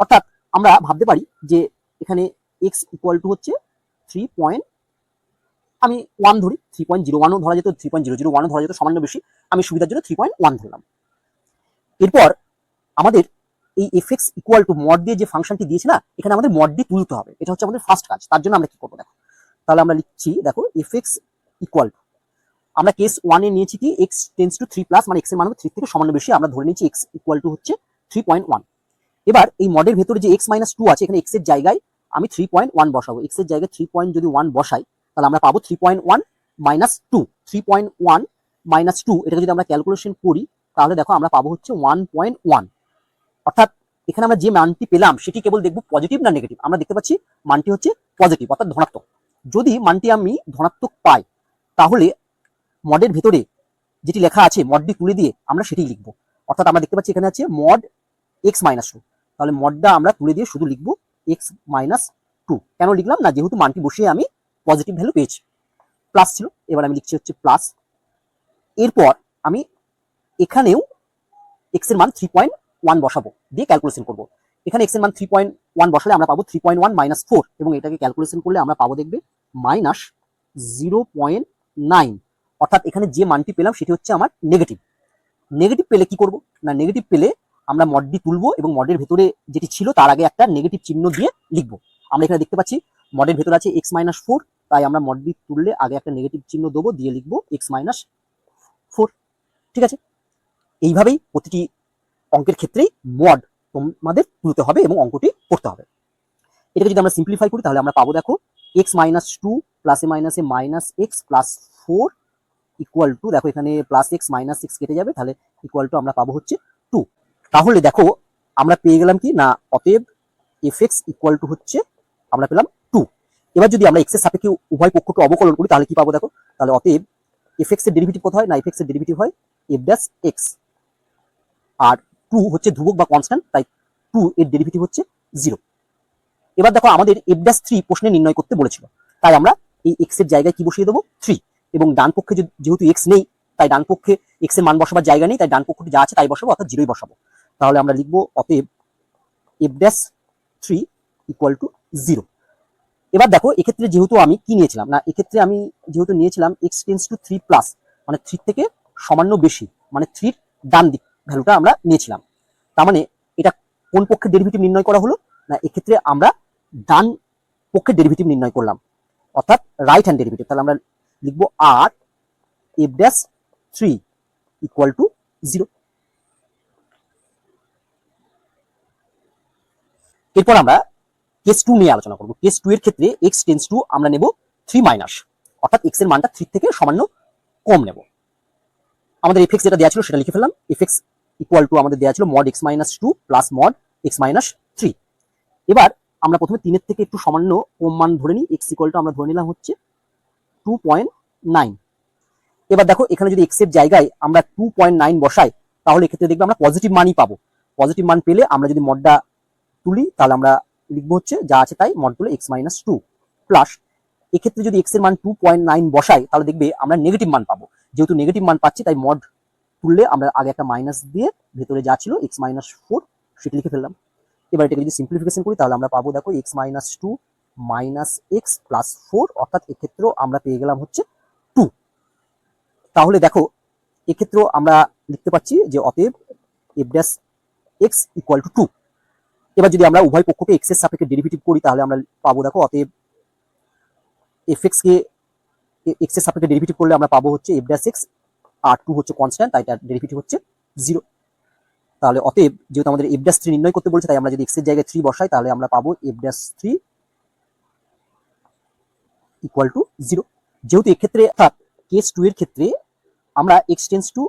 অর্থাৎ আমরা ভাবতে পারি যে এখানে এক্স ইকুয়াল টু হচ্ছে 3. আমি 1 ধরি, 3.01ও ধরা যেত, 3.001ও ধরা যেত, সামান্য বেশি, আমি সুবিধার জন্য 3.1 ধরলাম। এরপর আমাদের এই এফএক্স ইকুয়াল টু মড দিয়ে যে ফাংশনটি দিয়েছে না, এখানে আমাদের মড দিয়ে তুলতে হবে, এটা হচ্ছে আমাদের ফার্স্ট কাজ। তার জন্য আমরা কি করবো দেখো, তাহলে আমরা লিখছি দেখো এফএক্স ইকুয়াল টু, আমরা কেস ওয়ানে নিয়েছি কি x tends to three plus, মানে এক্স এর মান 3 থেকে সামান্য বেশি, আমরা ধরে নিয়েছি এক্স ইকুয়াল টু হচ্ছে 3.1। এবার এই মডের ভেতরে যে এক্স মাইনাস টু আছে, এখানে এক্স এর জায়গায় আমি 3.1 বসাবো। এক্স এর জায়গায় 3.1 বসাই, তাহলে আমরা পাবো 3.1 মাইনাস টু, 3.1 মাইনাস টু, এটাকে যদি আমরা ক্যালকুলেশন করি তাহলে দেখো আমরা পাবো হচ্ছে 1.1। অর্থাৎ এখানে আমরা যে মানটি পেলাম সেটি কেবল দেখবো পজিটিভ না নেগেটিভ। আমরা দেখতে পাচ্ছি মানটি হচ্ছে পজিটিভ, অর্থাৎ ধনাত্মক। যদি মানটি আমি ধনাত্মক পাই তাহলে মডের ভেতরে যেটি লেখা আছে মডটি তুলে দিয়ে আমরা সেটি লিখবো। অর্থাৎ আমরা দেখতে পাচ্ছি এখানে আছে মড এক্স মাইনাস টু, তাহলে মডটা আমরা তুলে দিয়ে শুধু লিখবো এক্স মাইনাস টু। কেন লিখলাম না, যেহেতু মানটি বসিয়ে আমি পজিটিভ ভ্যালু পেয়েছি, প্লাস ছিল, এবার আমি লিখছি হচ্ছে প্লাস। এরপর আমি এখানেও এক্স এর মান 3.1 বসাবো, দিয়ে ক্যালকুলেশন করবো। এখানে এক্স এর মান 3.1 বসালে আমরা পাবো 3.1 মাইনাস 4, এবং এটাকে ক্যালকুলেশন করলে আমরা পাবো দেখবে মাইনাস 0.9। অর্থাৎ এখানে যে মানটি পেলাম সেটি হচ্ছে আমার নেগেটিভ। নেগেটিভ পেলে কি করব না, নেগেটিভ পেলে আমরা মডটি তুলবো এবং মডের ভেতরে যেটি ছিল তার আগে একটা নেগেটিভ চিহ্ন দিয়ে লিখবো। আমরা এখানে দেখতে পাচ্ছি মডের ভেতরে আছে এক্স মাইনাস ফোর, তাই আমরা মডটি তুললে আগে একটা নেগেটিভ চিহ্ন দেবো, দিয়ে লিখবো এক্স মাইনাস ফোর। ঠিক আছে, এইভাবেই প্রতিটি অঙ্কের ক্ষেত্রেই মড তোমাদের তুলতে হবে এবং অঙ্কটি করতে হবে। এটাকে যদি আমরা সিম্পলিফাই করি তাহলে আমরা পাবো দেখো এক্স মাইনাস টু প্লাসে মাইনাসে minus x plus four equal to, দেখো এখানে প্লাস এক্স মাইনাস এক্স কেটে যাবে, তাহলে ইকুয়াল টু আমরা পাবো হচ্ছে 2। তাহলে দেখো আমরা পেয়ে গেলাম কি না, অতএব এফ এক্স ইকুয়াল টু হচ্ছে আমরা পেলাম 2। এবার যদি আমরা এক্স এর সাপেক্ষে উভয় পক্ষকে অবকলন করি তাহলে কি পাবো দেখো, তাহলে অতএব এফ এক্স এর ডেরিভেটিভ কত হয় না, এফ এক্স এর ডেরিভেটিভ হয় এফ ড্যাশ এক্স, আর 2 হচ্ছে ধ্রুবক বা কনস্ট্যান্ট, তাই 2 এর ডেরিভেটিভ হচ্ছে 0। এবার দেখো আমাদের এফ ড্যাশ 3 প্রশ্নে নির্ণয় করতে বলেছিল, তাই আমরা এই এক্স এর জায়গায় কি বসিয়ে দেবো 3, এবং ডান পক্ষে যেহেতু এক্স নেই তাই ডান পক্ষে এক্স এর মান বসাবার জায়গা নেই, তাই ডান পক্ষটি যা আছে তাই বসাবো, অর্থাৎ 0ই বসাবো। তাহলে আমরা লিখবো অতএব এফ ড্যাশ 3 ইকুয়াল টু 0। এবার দেখো এক্ষেত্রে যেহেতু আমি কি নিয়েছিলাম না, এক্ষেত্রে আমি যেহেতু নিয়েছিলাম এক্স টেন্স টু 3 প্লাস, মানে 3 থেকে সামান্য বেশি, মানে 3 ডান দিক ভ্যালুটা আমরা নিয়েছিলাম। তার মানে এটা কোন পক্ষের ডেরিভেটিভ নির্ণয় করা হলো না, এক্ষেত্রে আমরা ডান পক্ষের ডেরিভেটিভ নির্ণয় করলাম, অর্থাৎ রাইট হ্যান্ড ডেরিভেটিভ। তাহলে আমরা লিখবো আর এফ ড্যাশ 3 ইকুয়াল টু 0। এরপর আমরা কেস 2 নিয়ে আলোচনা করব। কেস 2 এর ক্ষেত্রে x টেন্স টু আমরা নেব 3 মাইনাস, অর্থাৎ x এর মানটা 3 থেকে সামান্য কম নেব। আমাদের fx যেটা দেওয়া ছিল সেটা লিখে ফেললাম, fx ইকুয়াল টু আমাদের দেওয়া ছিল mod x minus 2 plus mod x minus 3। এবার আমরা প্রথমে 3 এর থেকে একটু সামান্য কম মান ধরে নিই, x ইকুয়াল টু আমরা ধরে নিলাম হচ্ছে 2.9। এবার দেখো এখানে যদি x এর জায়গায় আমরা 2.9 বসাই তাহলে এক্ষেত্রে দেখবে আমরা পজিটিভ মানই পাবো। পজিটিভ মান পেলে আমরা যদি মডটা তুলি তাহলে আমরা লিখবো হচ্ছে যা আছে তাই মড তুলে x মাইনাস 2 প্লাস, এক্ষেত্রে যদি x এর মান 2.9 বসাই তাহলে দেখবে আমরা নেগেটিভ মান পাবো। যেহেতু নেগেটিভ মান পাচ্ছি তাই মড তুললে আমরা আগে একটা মাইনাস দিয়ে ভেতরে যা ছিল x মাইনাস 4 সেটা লিখে ফেললাম। এবার এটাকে যদি সিম্পলিফিকেশন করি তাহলে আমরা পাবো দেখো x minus 2 minus x plus 4, অর্থাৎ এক্ষেত্রেও আমরা পেয়ে গেলাম হচ্ছে 2। তাহলে দেখো এক্ষেত্রেও আমরা লিখতে পাচ্ছি যে অতএব F dash x equal to 2। এবার যদি আমরা উভয় পক্ষকে এক্স এর সাপেক্ষে ডেরিভেটিভ করি তাহলে আমরা পাবো দেখো অতএব এফ এক্স কে এক্স এর সাপেক্ষে ডেরিভেটিভ করলে আমরা পাবো হচ্ছে এফ ড্যাশ এক্স, আর 2 হচ্ছে কনস্ট্যান্ট তাই তার ডেরিভেটিভ হচ্ছে 0। তাহলে অতএব যেহেতু আমাদের এফ ড্যাশ 3 নির্ণয় করতে বলছে তাই আমরা যদি এক্স এর জায়গায় 3 বসাই তাহলে আমরা পাবো এফ ড্যাশ 3 ইকুয়াল টু 0। যেহেতু এক্ষেত্রে অর্থাৎ কেস 2 এর ক্ষেত্রে আমরা x টেন্স টু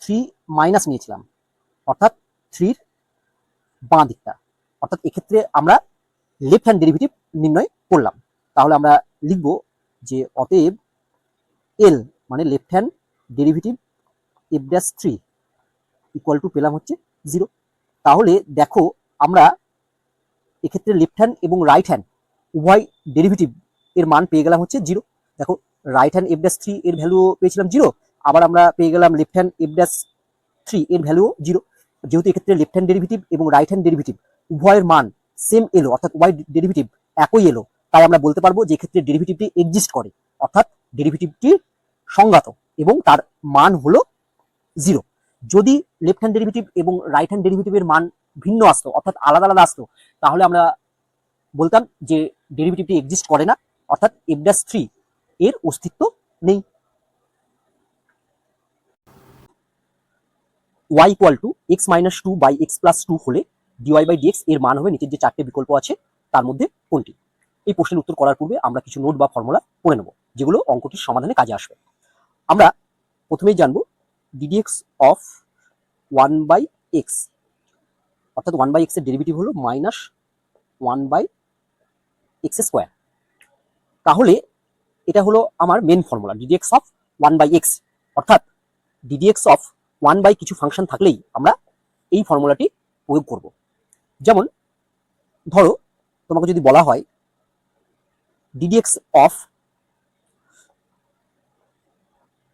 3 মাইনাস নিয়েছিলাম, অর্থাৎ 3 বাঁ দিকটা, অর্থাৎ এক্ষেত্রে আমরা লেফট হ্যান্ড ডেরিভেটিভ নির্ণয় করলাম। তাহলে আমরা লিখব যে অতএব এল মানে left hand derivative F dash 3 equal to পেলাম হচ্ছে 0। তাহলে দেখো আমরা এক্ষেত্রে লেফট হ্যান্ড এবং রাইট হ্যান্ড উভয় ডেরিভেটিভ এর মান পেয়ে গেলাম হচ্ছে 0। দেখো রাইট হ্যান্ড এফ ড্যাশ 3 এর ভ্যালু পেয়েছিলাম 0, আবার আমরা পেয়ে গেলাম লেফট হ্যান্ড এফ ড্যাশ 3 এর ভ্যালু 0। যেহেতু এক্ষেত্রে লেফট হ্যান্ড ডেরিভেটিভ এবং রাইট হ্যান্ড ডেরিভেটিভ উভয়ের মান সেম এলো, অর্থাৎ উভয় ডেরিভেটিভ একই এলো, তাই আমরা বলতে পারবো যে এক্ষেত্রে ডেরিভেটিভটি এক্সিস্ট করে, অর্থাৎ ডেরিভেটিভটি সংজ্ঞাত এবং তার মান হলো 0। যদি লেফট হ্যান্ড ডেরিভেটিভ এবং রাইট হ্যান্ড ডেরিভেটিভের মান ভিন্ন আসতো, অর্থাৎ আলাদা আলাদা আসতো, তাহলে আমরা বলতাম যে ডেরিভেটিভটি এক্সিস্ট করে না, অর্থাৎ এফ ড্যাশ 3 এর অস্তিত্ব নেই। y equal to x minus 2 by x plus 2 হলে ডিওয়াই বাই ডিএক্স এর মান হবে নিচের যে 4টে বিকল্প আছে তার মধ্যে কোনটি? এই প্রশ্নের উত্তর করার পূর্বে আমরা কিছু নোট বা ফর্মুলা পড়ে নেব, যেগুলো অঙ্কটির সমাধানে কাজে আসবে। আমরা প্রথমেই জানবো ডিডিএক্স অফ 1 বাই এক্স, অর্থাৎ 1 বাই এক্স এর ডেরিভেটিভ হলো মাইনাস 1 বাই এক্স স্কোয়ার। তাহলে এটা হলো আমার main formula d d x of 1 by x, অর্থাৎ ডিডিএক্স অফ 1 বাই কিছু ফাংশন থাকলেই আমরা এই ফর্মুলাটি প্রয়োগ করব। যেমন ধরো তোমাকে যদি বলা হয় d d x of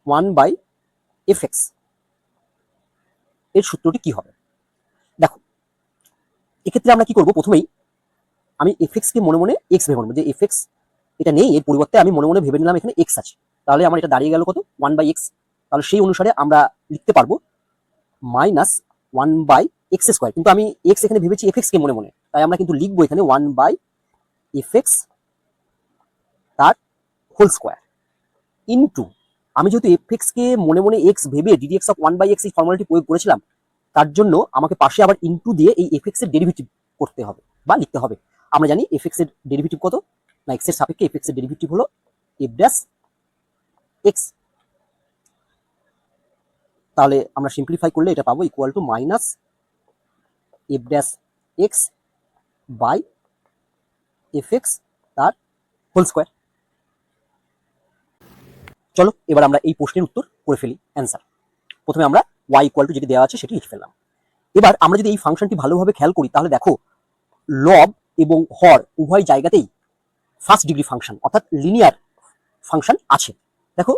1 by f x, এর সূত্রটি কি হবে? দেখো এক্ষেত্রে আমরা কি করব, প্রথমেই আমি এফ এক্স কে মনে মনে এক্স ভেবে নেবো, যে এফ এক্স এটা নেই, এর পরিবর্তে আমি মনে মনে ভেবে নিলাম এখানে এক্স আছে, তাহলে আমার এটা দাঁড়িয়ে গেল কত? 1 বাই এক্স। তাহলে সেই অনুসারে আমরা লিখতে পারবো মাইনাস 1 বাই এক্স স্কোয়ার, কিন্তু আমি এক্স এখানে ভেবেছি এফ এক্স কে মনে মনে, তাই আমরা কিন্তু লিখবো এখানে 1 বাই এফ এক্স তার হোল স্কোয়ার ইনটু, আমি যেহেতু এফ এক্স কে মনে মনে এক্স ভেবে ডিডিএক্স অফ 1 বাই এক্স এই ফর্মুলাটি প্রয়োগ করেছিলাম, তার জন্য আমাকে পাশে আবার ইনটু দিয়ে এই এফ এক্স এর ডেরিভেটিভ করতে হবে বা লিখতে হবে। আমরা জানি এফ এক্স এর ডেরিভেটিভ কত, না এক্স এর সাপেক্ষে এফ এক্স এর ডেরিভেটিভ হলো এফ ড্যাশ এক্স। তাহলে আমরা সিম্পলিফাই করলে এটা পাবো equal to minus f dash x by f x তার হোল স্কোয়ার। চলো এবার আমরা এই প্রশ্নের উত্তর করে ফেলি, অ্যান্সার। প্রথমে আমরা y ইকুয়াল টু যেটি দেওয়া আছে সেটি লিখে ফেললাম। এবার আমরা যদি এই ফাংশনটি ভালোভাবে খেয়াল করি, তাহলে দেখো লব এবং হর উভয় জায়গাতেই ফার্স্ট ডিগ্রি ফাংশন, অর্থাৎ লিনিয়ার ফাংশন আছে। দেখো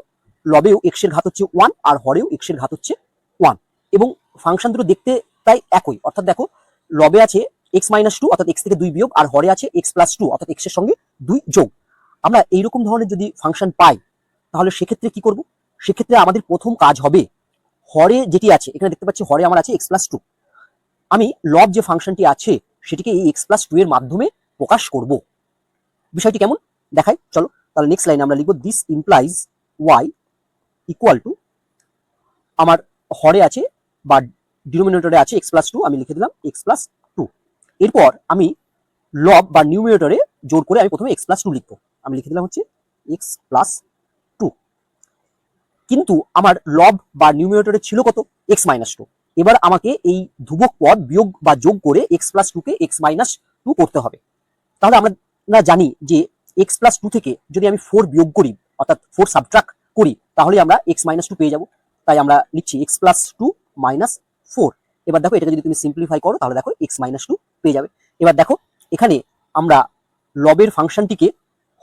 লবেও এক্স এর ঘাত হচ্ছে 1 আর হরেও এক্স এর ঘাত হচ্ছে 1, এবং ফাংশন দুটো দেখতে প্রায় একই, অর্থাৎ দেখো লবে আছে এক্স মাইনাস 2 অর্থাৎ এক্স থেকে 2 বিয়োগ, আর হরে আছে এক্স প্লাস 2 অর্থাৎ এক্স এর সঙ্গে 2 যোগ। আমরা এইরকম ধরনের যদি ফাংশন পাই, তাহলে সেক্ষেত্রে কি করব? সেক্ষেত্রে আমাদের প্রথম কাজ হবে হরে যেটি আছে, এখানে দেখতে পাচ্ছি হরে আমার আছে এক্স প্লাস 2, আমি লব যে ফাংশনটি আছে সেটিকে এই এক্স প্লাস 2 এর মাধ্যমে প্রকাশ করব। বিষয়টি কেমন দেখাই চলো। তাহলে নেক্সট লাইনে আমরা লিখব this implies y equal to, আমার হরে আছে বা ডিনোমিনেটরে আছে এক্স প্লাস 2, আমি লিখে দিলাম এক্স প্লাস 2। এরপর আমি লব বা নিউমিনেটরে জোর করে আমি প্রথমে এক্স প্লাস 2 লিখবো, আমি লিখে দিলাম হচ্ছে এক্স প্লাস 2। কিন্তু আমার লব বা নিউমিনেটরে ছিল কত? X minus 2। এবার আমাকে এই ধ্রুবক পদ বিয়োগ বা যোগ করে এক্স প্লাস 2 কে এক্স মাইনাস 2 করতে হবে। তাহলে আমরা জানি যে এক্স প্লাস 2 থেকে যদি আমি 4 বিয়োগ করি, অর্থাৎ 4 সাবট্রাক্ট করি, তাহলে আমরা এক্স মাইনাস 2 পেয়ে যাব। তাই আমরা লিখছি এক্স প্লাস 2 মাইনাস 4। এবার দেখো এটাকে যদি তুমি সিম্পলিফাই করো, তাহলে দেখো এক্স মাইনাস 2 পেয়ে যাবে। এবার দেখো এখানে আমরা লবের ফাংশনটিকে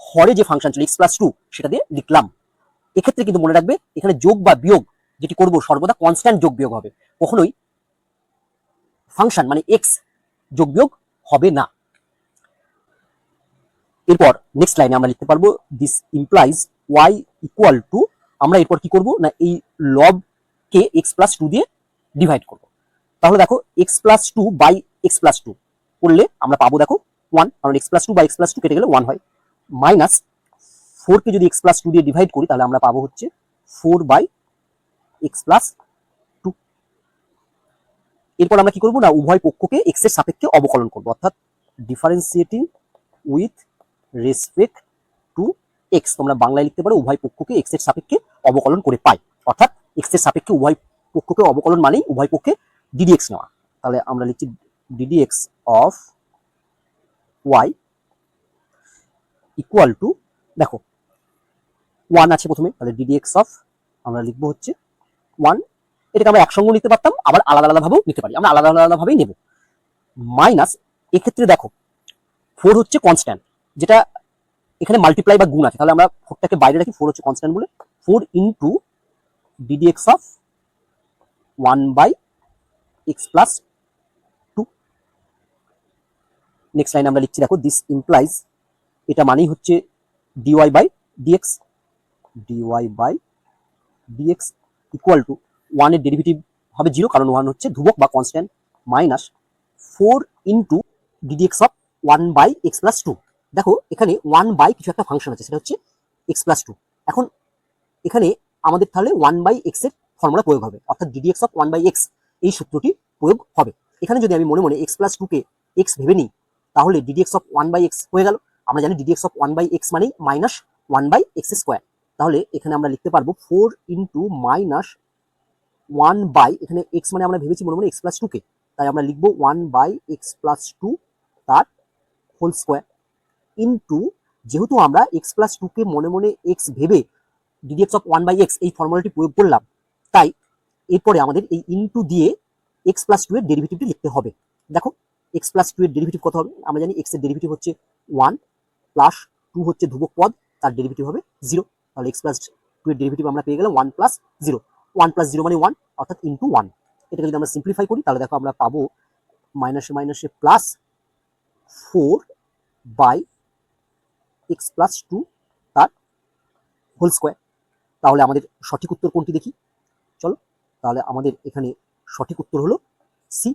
হরে যে ফাংশন ছিল এক্স প্লাস 2 সেটা দিয়ে লিখলাম। এক্ষেত্রে কিন্তু মনে রাখবে এখানে যোগ বা বিয়োগ যেটি করব সর্বদা কনস্ট্যান্ট যোগ বিয়োগ হবে, কখনোই ফাংশন মানে এক্স যোগ বিয়োগ হবে না। এরপর নেক্সট লাইনে আমরা লিখতে পারবো this implies y equal to, আমরা এরপর কি করব না এই লব কে এক্স প্লাস 2 দিয়ে ডিভাইড করব। তাহলে দেখো x plus 2 by x plus 2 করলে আমরা পাবো দেখো 1, কারণ x plus 2 by x plus 2 কেটে গেলে 1 হয়, মাইনাস 4 কে যদি এক্স প্লাস 2 দিয়ে ডিভাইড করি তাহলে আমরা পাবো হচ্ছে 4 বাই এক্স প্লাস 2। এরপর আমরা কি করবো না উভয় পক্ষকে এক্স এর সাপেক্ষে অবকলন করবো, অর্থাৎ differentiating with respect to x, তোমরা বাংলায় লিখতে পারো উভয় পক্ষকে এক্স এর সাপেক্ষে অবকলন করে পাই, অর্থাৎ এক্স এর সাপেক্ষে উভয় পক্ষকে অবকলন মানেই উভয় পক্ষে ডিডিএক্স নেওয়া। তাহলে আমরা লিখছি d d x of y equal to, দেখো 1 আছে প্রথমে, তাহলে ডিডিএক্স অফ আমরা লিখবো হচ্ছে 1, এটাকে আমরা একসঙ্গে নিতে পারতাম, আবার আলাদা আলাদা ভাবেও নিতে পারি, আমরা আলাদা আলাদা ভাবেই নেব। মাইনাস, এক্ষেত্রে দেখো 4 হচ্ছে কনস্ট্যান্ট, যেটা এখানে মাল্টিপ্লাই বা গুণ আছে, তাহলে আমরা 4টাকে বাইরে রাখি, 4 হচ্ছে কনস্ট্যান্ট বলে 4 into d d x of 1 by x plus 2। Next line আমরা লিখছি, দেখো দিস ইমপ্লাইজ, এটা মানেই হচ্ছে dy by dx, dy by dx equal to 1 এর ডেরিভেটিভ হবে 0, কারণ 1 হচ্ছে ধ্রুবক বা constant, minus 4 into d d x of 1 by x plus 2। দেখো এখানে 1 বাই কিছু একটা ফাংশন আছে, সেটা হচ্ছে এক্স প্লাস 2। এখন এখানে আমাদের তাহলে 1 বাই এক্স এর ফর্মুলা প্রয়োগ হবে, অর্থাৎ ডিডিএক্স অফ 1 বাই এক্স এই সূত্রটি প্রয়োগ হবে। এখানে যদি আমি মনে মনে এক্স প্লাস 2 কে এক্স ভেবে নিই, তাহলে ডিডিএক্স অফ 1 বাই এক্স হয়ে গেল। আমরা জানি ডিডিএক্স অফ 1 বাই এক্স মানেই মাইনাস 1 বাই এক্স স্কোয়ার, তাহলে এখানে আমরা লিখতে পারবো 4 ইন্টু মাইনাস 1 বাই, এখানে এক্স মানে আমরা ভেবেছি মনে মনে এক্স প্লাস 2 কে, তাই আমরা লিখবো 1 বাই এক্স প্লাস 2 তার হোল স্কোয়ার, ইন্টু যেহেতু আমরা এক্স প্লাস 2 কে মনে মনে এক্স ভেবে ডিডিএক্স অফ 1 বাই এক্স এই ফর্মুলাটি প্রয়োগ করলাম, তাই এরপরে আমাদের এই ইন্টু দিয়ে এক্স প্লাস 2 এর ডেরিভেটিভটি লিখতে হবে। দেখো এক্স প্লাস 2 এর ডেরিভেটিভ কত হবে, আমরা জানি এক্স এর ডেরিভেটিভ হচ্ছে 1 প্লাস 2 হচ্ছে ধ্রুবক পদ, তার ডেরিভেটিভ হবে 0, তাহলে এক্স প্লাস 2 এর ডেরিভেটিভ আমরা পেয়ে গেলাম 1 প্লাস 0, 1 প্লাস 0 মানে 1, অর্থাৎ ইন্টু 1। এটাকে যদি আমরা সিম্পলিফাই করি, তাহলে দেখো আমরা পাবো মাইনাসে মাইনাসে প্লাস 4 বাই এক্স প্লাস 2 তার হোল স্কোয়ার। তাহলে আমাদের সঠিক উত্তর কোনটি দেখি, চলো, তাহলে আমাদের এখানে সঠিক উত্তর হলো সি।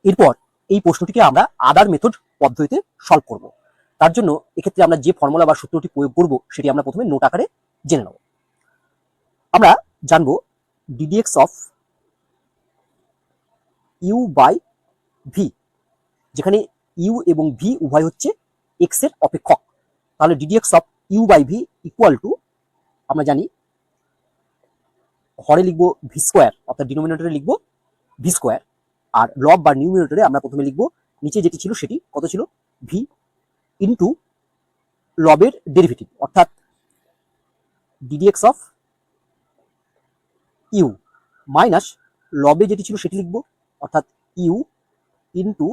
এরপর এই প্রশ্নটিকে আমরা আদার মেথড পদ্ধতিতে সলভ করব। তার জন্য এক্ষেত্রে আমরা যে ফর্মুলা বা সূত্রটি প্রয়োগ করব সেটি আমরা প্রথমে নোট আকারে জেনে নেব। আমরা জানবো d d x of u by v, যেখানে ইউ এবং ভি উভয় হচ্ছে এক্স এর অপেক্ষক, তাহলে d d x of u by v equal to, আমরা জানি হরে লিখবো ভি স্কোয়ার, অর্থাৎ ডিনোমিনেটরে লিখবো ভি স্কোয়ার, আর লব বা নিউমিনেটরে আমরা প্রথমে লিখবো নিচে যেটি ছিল সেটি কত ছিল ভি ইন্টু লবের ডেরিভেটিভ, অর্থাৎ ডিডিএক্স অফ ইউ মাইনাস লবে যেটি ছিল সেটি লিখবো, অর্থাৎ ইউ ইন্টু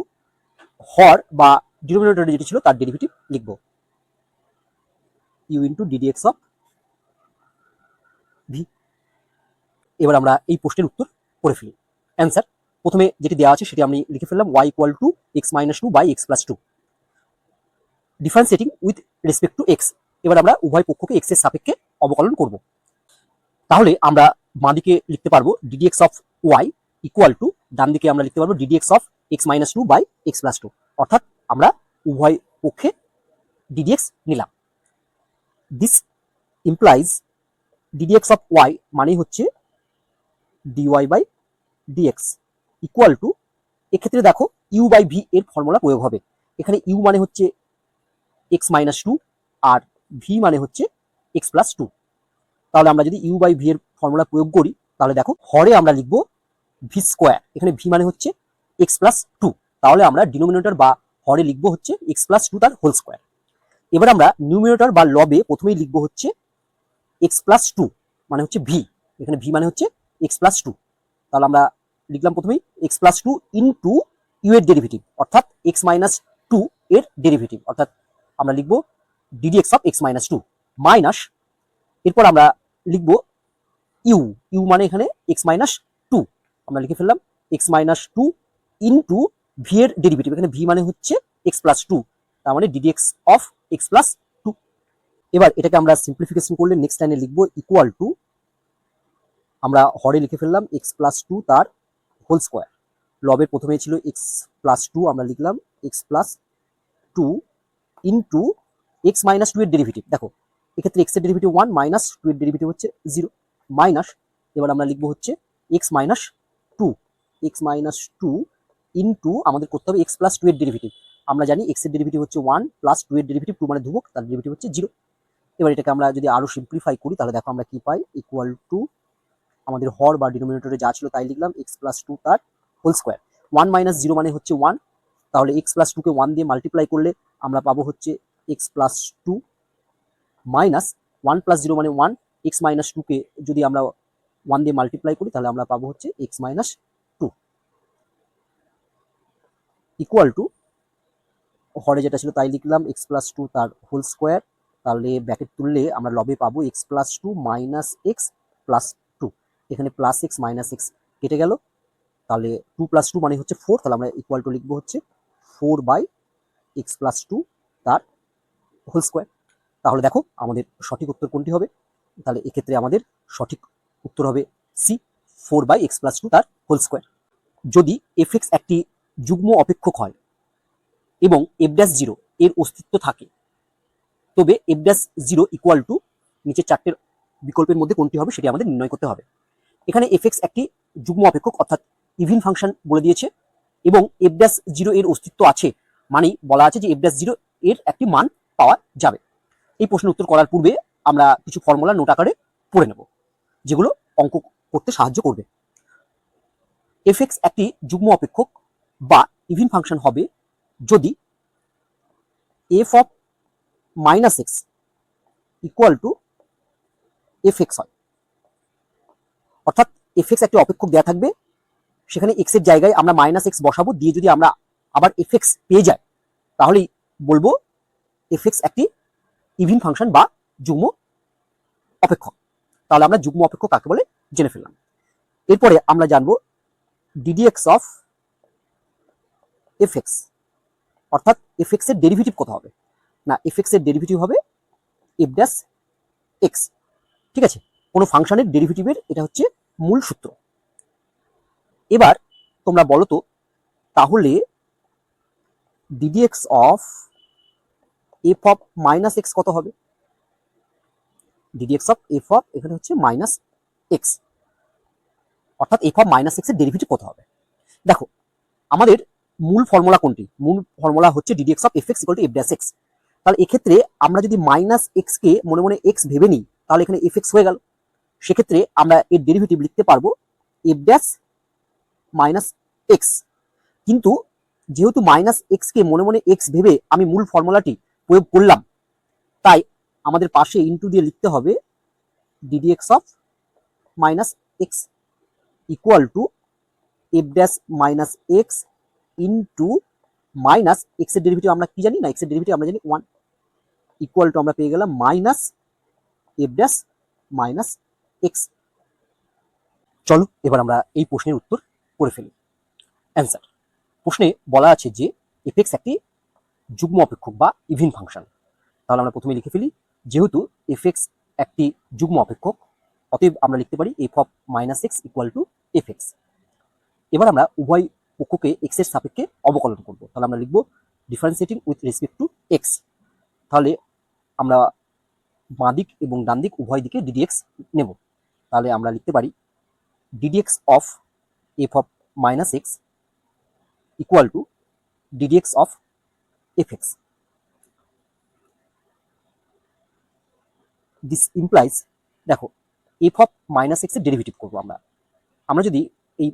হর বা ডিনোমিনেটরে যেটি ছিল তার ডেরিভেটিভ লিখবো, u into d d x of v. এবার আমরা এই প্রশ্নের উত্তর করে ফেলি। অ্যান্সার প্রথমে যেটি দেওয়া আছে সেটি আমি লিখে ফেললাম, y equal to x minus 2 by x plus 2, differentiating with respect to x. এবার আমরা উভয় পক্ষকে এক্স এর সাপেক্ষে অবকলন করব। তাহলে আমরা বাঁ দিকে লিখতে পারবো d dx of y equal to, ডান দিকে আমরা লিখতে পারবো d dx of x minus 2 by x plus 2, অর্থাৎ আমরা উভয় পক্ষে ডিডিএক্স নিলাম। This implies d dx of y মানেই হচ্ছে dy by dx equal to, এক্ষেত্রে দেখো ইউ বাই ভি এর ফর্মুলা প্রয়োগ হবে। এখানে ইউ মানে হচ্ছে এক্স মাইনাস 2 আর ভি মানে হচ্ছে এক্স প্লাস 2, তাহলে আমরা যদি ইউ বাই ভি এর ফর্মুলা প্রয়োগ করি, তাহলে দেখো হরে আমরা লিখবো ভি স্কোয়ার, এখানে ভি মানে হচ্ছে এক্স প্লাস 2, তাহলে আমরা ডিনোমিনেটর বা হরে লিখবো হচ্ছে এক্স প্লাস 2 তার হোল স্কোয়ার। এবার আমরা নিউমিনেটর বা লবে প্রথমেই লিখবো হচ্ছে এক্স প্লাস 2 মানে হচ্ছে ভি, এখানে ভি মানে হচ্ছে এক্স প্লাস 2, তাহলে আমরা লিখলাম প্রথমেই এক্স প্লাস 2 ইন্টু ইউ এর ডেরিভেটিভ, অর্থাৎ এক্স মাইনাস 2 এর ডেরিভেটিভ, অর্থাৎ আমরা লিখবো ddx of x minus 2 minus, এরপর আমরা লিখবো ইউ, ইউ মানে এখানে এক্স মাইনাস 2, আমরা লিখে ফেললাম এক্স মাইনাস 2 ইন্টু ভি এর ডেরিভেটিভ, এখানে ভি মানে হচ্ছে এক্স প্লাস 2, তার মানে ডিডিএক্স অফ এক্স প্লাস 2। এবার এটাকে আমরা সিম্পলিফিকেশন করলে নেক্সট লাইনে লিখবো ইকুয়াল টু, আমরা হরে লিখে ফেললাম এক্স প্লাস 2 তার হোল স্কোয়ার, লবের প্রথমে ছিল এক্স প্লাস 2, আমরা লিখলাম x plus 2 into x minus 2 এর ডেরিভেটিভ, দেখো এক্ষেত্রে এক্স এর ডেরিভেটিভ 1 মাইনাস 2 এর ডেরিভেটিভ হচ্ছে 0 মাইনাস, এবার আমরা লিখবো হচ্ছে x minus 2, x minus 2 into আমাদের করতে হবে এক্স প্লাস 2 এর ডেরিভেটিভ, আমরা জানি এক্স এর ডেরিভেটিভ হচ্ছে 1 প্লাস 2 এর ডেরিভেটিভ 2 মানে ধ্রুবক, তার ডেরিভেটিভ হচ্ছে 0, এবার এটাকে আমরা যদি আরো সিম্পলিফাই করি তাহলে দেখো আমরা কি পাই, ইকুয়াল টু আমাদের হর বা ডিনোমিনেটরে যা ছিল তাই লিখলাম, এক্স প্লাস টু তার হোল স্কোয়ার। 1 - 0 মানে হচ্ছে 1, তাহলে এক্স প্লাস টুকে 1 দিয়ে মাল্টিপ্লাই করলে আমরা পাবো হচ্ছে এক্স প্লাস টু মাইনাস 1 + 0 মানে 1, এক্স মাইনাস টুকে যদি আমরা 1 দিয়ে মাল্টিপ্লাই করি তাহলে আমরা পাবো হচ্ছে x minus two, equal to হরে যেটা ছিল তাই লিখলাম, এক্স প্লাস টু তার হোল স্কোয়ার, তাহলে ব্র্যাকেট তুললে আমরা লবে পাবো x plus two minus x plus two, এখানে প্লাস এক্স মাইনাস এক্স কেটে গেল, তাহলে 2 + 2 মানে হচ্ছে 4, তাহলে আমরা ইকুয়াল টু লিখবো হচ্ছে 4/x প্লাস টু তার হোল স্কোয়ার। তাহলে দেখো আমাদের সঠিক উত্তর কোনটি হবে, তাহলে এক্ষেত্রে আমাদের সঠিক উত্তর হবে সি, 4/x প্লাস টু তার হোল স্কোয়ার। যদি এফ একটি যুগ্ম অপেক্ষক হয় এবং f'0 এর অস্তিত্ব থাকে, তবে f'0 ইকুয়াল টু নিচের চারটের বিকল্পের মধ্যে কোনটি হবে সেটি আমাদের নির্ণয় করতে হবে। এখানে f একটি যুগ্ম অপেক্ষক অর্থাৎ ইভিন ফাংশন বলে দিয়েছে এবং f'0 এর অস্তিত্ব আছে, মানে বলা আছে যে f'0 এর একটি মান পাওয়া যাবে। এই প্রশ্নের উত্তর করার পূর্বে আমরা কিছু ফর্মুলা নোট আকারে পড়ে নেব, যেগুলো অঙ্ক করতে সাহায্য করবে। f একটি যুগ্ম অপেক্ষক বা ইভিন ফাংশন হবে যদি f(-x) ইকুয়াল টু f হয়, অর্থাৎ f একটি অপেক্ষক দেওয়া থাকবে, সেখানে x এর জায়গায় আমরা -x বসাবো, দিয়ে যদি আমরা আবার f পেয়ে যাই তাহলেই বলবো f একটি ইভিন ফাংশন বা যুগ্ম অপেক্ষক। তাহলে আমরা যুগ্ম অপেক্ষক কাকে বলে জেনে ফেললাম। এরপরে আমরা জানবো ddx অফ f, অর্থাৎ f এর ডেরিভেটিভ কত হবে, না f এর ডেরিভেটিভ হবে f'(x), ঠিক আছে, কোনো ফাংশনের ডেরিভেটিভের এটা হচ্ছে মূল সূত্র। এবার তোমরা বলো তো তাহলে ddx অফ f(-x) কত হবে, ddx অফ f এখানে হচ্ছে -x, অর্থাৎ f(-x) এর ডেরিভেটিভ কত হবে। দেখো আমাদের মূল ফর্মুলা কোনটি, মূল ফর্মুলা হচ্ছে ddx of fx equal two f'(x), তাহলে এক্ষেত্রে আমরা যদি -x কে মনে মনে x ভেবে নিই তাহলে এখানে fx হয়ে গেল, সেক্ষেত্রে আমরা এর ডেরিভেটিভ লিখতে পারবো f'-x, কিন্তু যেহেতু -x কে মনে মনে x ভেবে আমি মূল ফর্মুলাটি প্রয়োগ করলাম, তাই আমাদের পাশে ইনটু দিয়ে লিখতে হবে ddx of -x equal to f'-x into minus x এর ডেরিভেটিভ আমরা কি জানি, না x এর ডেরিভেটিভ আমরা জানি 1, ইকুয়াল টু আমরা পেয়ে গেলাম -f'-x। চলো এবার আমরা এই প্রশ্নের উত্তর করে ফেলি। অ্যান্সার, প্রশ্নে বলা আছে যে f একটি যুগ্ম অপেক্ষক বা ইভিন ফাংশন, তাহলে আমরা প্রথমে লিখে ফেলি, যেহেতু f একটি যুগ্ম অপেক্ষক অতএব আমরা লিখতে পারি f(-x) ইকুয়াল টু f(x). এবার আমরা উভয় পক্ষকে x এর সাপেক্ষে অবকলন করব, তাহলে আমরা লিখব differentiating with respect to x, তাহলে আমরা বাঁ দিক এবং ডান দিক উভয় দিকে ddx নেব, তাহলে আমরা লিখতে পারি ddx of f(-x) equal to ddx of fx। This implies, দেখো f(-x) এর ডেরিভেটিভ করবো আমরা, আমরা যদি এই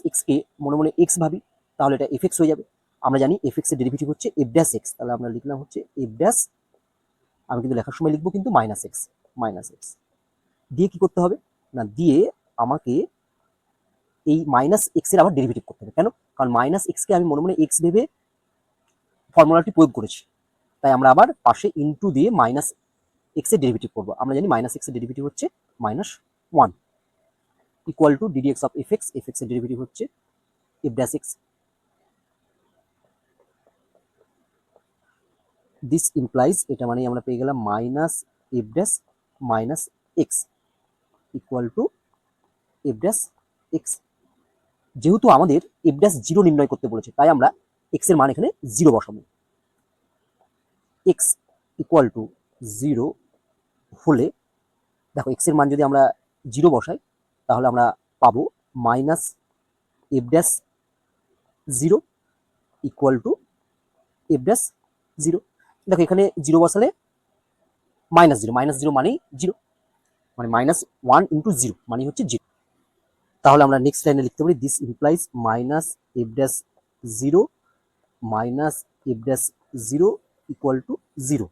-x কে মনে মনে x ভাবি তাহলে এটা fx হয়ে যাবে, আমরা জানি fx এর ডেরিভেটিভ হচ্ছে f'(x), তাহলে আমরা লিখলাম হচ্ছে f', আমি কিন্তু লেখার সময় লিখবো কিন্তু -x দিয়ে কি করতে হবে, না দিয়ে আমাকে এই -x এর আবার ডেরিভেটিভ করতে হবে। কেন, কারণ -x কে আমি মনে মনে x ভেবে ফর্মুলাটি প্রয়োগ করেছি, তাই আমরা আবার পাশে ইনটু দিয়ে -x এর ডেরিভেটিভ করবো, আমরা জানি -x এর ডেরিভেটিভ হচ্ছে -1 equal to ddx of fx এর ডেরিভেটিভ হচ্ছে f'(x). দিস ইমপ্লাইজ, এটা মানে আমরা পেয়ে গেলাম -f'-x ইকুয়াল টু f'(x). যেহেতু আমাদের f'0 নির্ণয় করতে বলেছে তাই আমরা x এর মান এখানে 0 বসাবো, x ইকুয়াল টু 0 হলে দেখো x এর মান যদি আমরা 0 বসাই তাহলে আমরা পাবো -f'0 ইকুয়াল টু f'0। দেখো এখানে 0 বসালে -0 মানেই 0, মানে -1 × 0 মানে হচ্ছে 0। তাহলে আমরা নেক্সট লাইনে লিখতে পারি this implies -f'0 -f'0 = 0।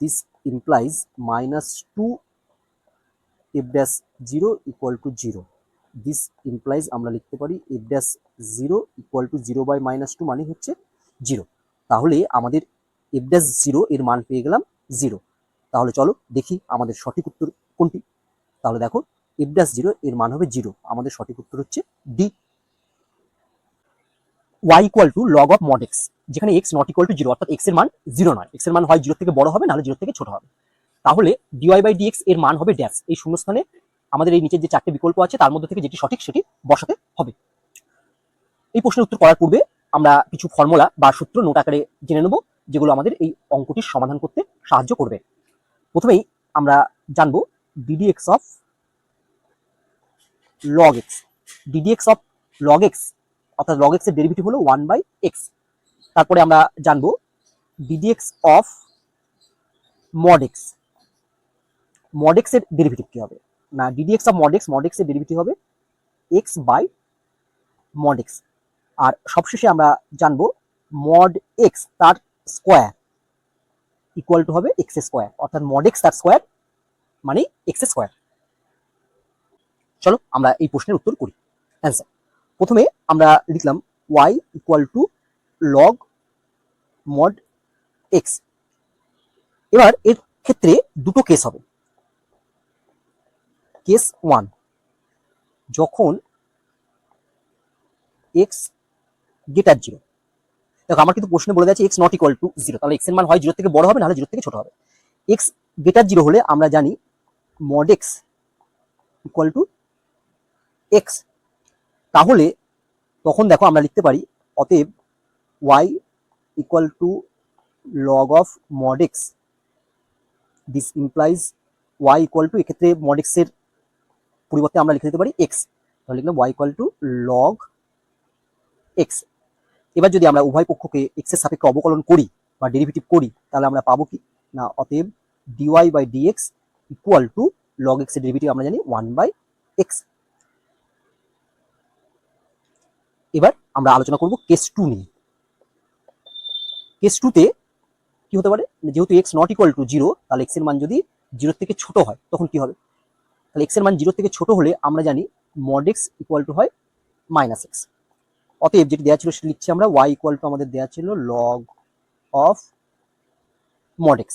This implies -2f'0 = 0। This implies আমরা লিখতে পারি f'0 = 0/-2 মানে হচ্ছে 0। তাহলে আমাদের f'0 এর মান পেয়ে গেলাম 0। তাহলে চলো দেখি আমাদের সঠিক উত্তর কোনটি। তাহলে দেখো f'0 এর মান হবে 0, আমাদের সঠিক উত্তর হচ্ছে D. y = log of mod x, যেখানে x not equal to 0 অর্থাৎ x এর মান 0 নয়, x এর মান হয় 0 থেকে বড় হবে নাহলে 0 থেকে ছোট হবে। তাহলে dy/dx এর মান হবে ড্যাশ। এই শূন্যস্থানে আমাদের এই নিচের যে চারটি বিকল্প আছে তার মধ্যে থেকে যেটি সঠিক সেটি বসাতে হবে। এই প্রশ্নের উত্তর করার পূর্বে আমরা কিছু ফর্মুলা বা সূত্র নোট আকারে জেনে নেব, যেগুলো আমাদের এই অঙ্কটির সমাধান করতে সাহায্য করবে। প্রথমেই আমরা জানবো ddx of log x। ddx of log x অর্থাৎ log x এর ডেরিভেটিভ হলো 1/x। তারপরে আমরা জানবো ddx of mod x। mod x এর ডেরিভেটিভ কি হবে না, ddx of mod x এর ডেরিভেটিভ হবে x/mod x। আর সবশেষে আমরা জানবো mod x তার স্কোয়ার ইকুয়াল টু হবে x স্কোয়ার, অর্থাৎ mod x তার স্কোয়ার মানে x স্কোয়ার। চলো আমরা এই প্রশ্নের উত্তর করি। অ্যান্সার প্রথমে আমরা লিখলাম y = log mod x। এবার এর ক্ষেত্রে দুটো কেস হবে। কেস 1, যখন x greater 0। দেখো আমার কিন্তু প্রশ্নে বলে দিয়েছে x not equal to 0, তাহলে x এর মান হয় 0 থেকে বড় হবে নাহলে 0 থেকে ছোট হবে। x greater 0 হলে আমরা জানি mod x equal to x। তাহলে তখন দেখো আমরা লিখতে পারি অতএব y = log of mod x। This implies y = এক্ষেত্রে mod x এর পরিবর্তে আমরা লিখে দিতে পারি x, তাহলে লিখলাম y = log x। এবার যদি আমরা উভয় পক্ষকে x এর সাপেক্ষে অবকলন করি বা ডেরিভেটিভ করি তাহলে আমরা পাবো কি না, অতএব dy/dx = log x এর ডেরিভেটিভ আমরা জানি 1/x। এবার আমরা আলোচনা করব কেস 2 নিয়ে। কেস 2 তে কি হতে পারে, যেহেতু x not equal to 0, তাহলে x এর মান যদি 0 থেকে ছোট হয় তখন কি হবে, তাহলে x এর মান 0 থেকে ছোট হলে আমরা জানি mod x = হয় -x। অতএব যেটি দেওয়া ছিল সেটা লিখছি আমরা y = আমাদের দেওয়া ছিল log of mod x।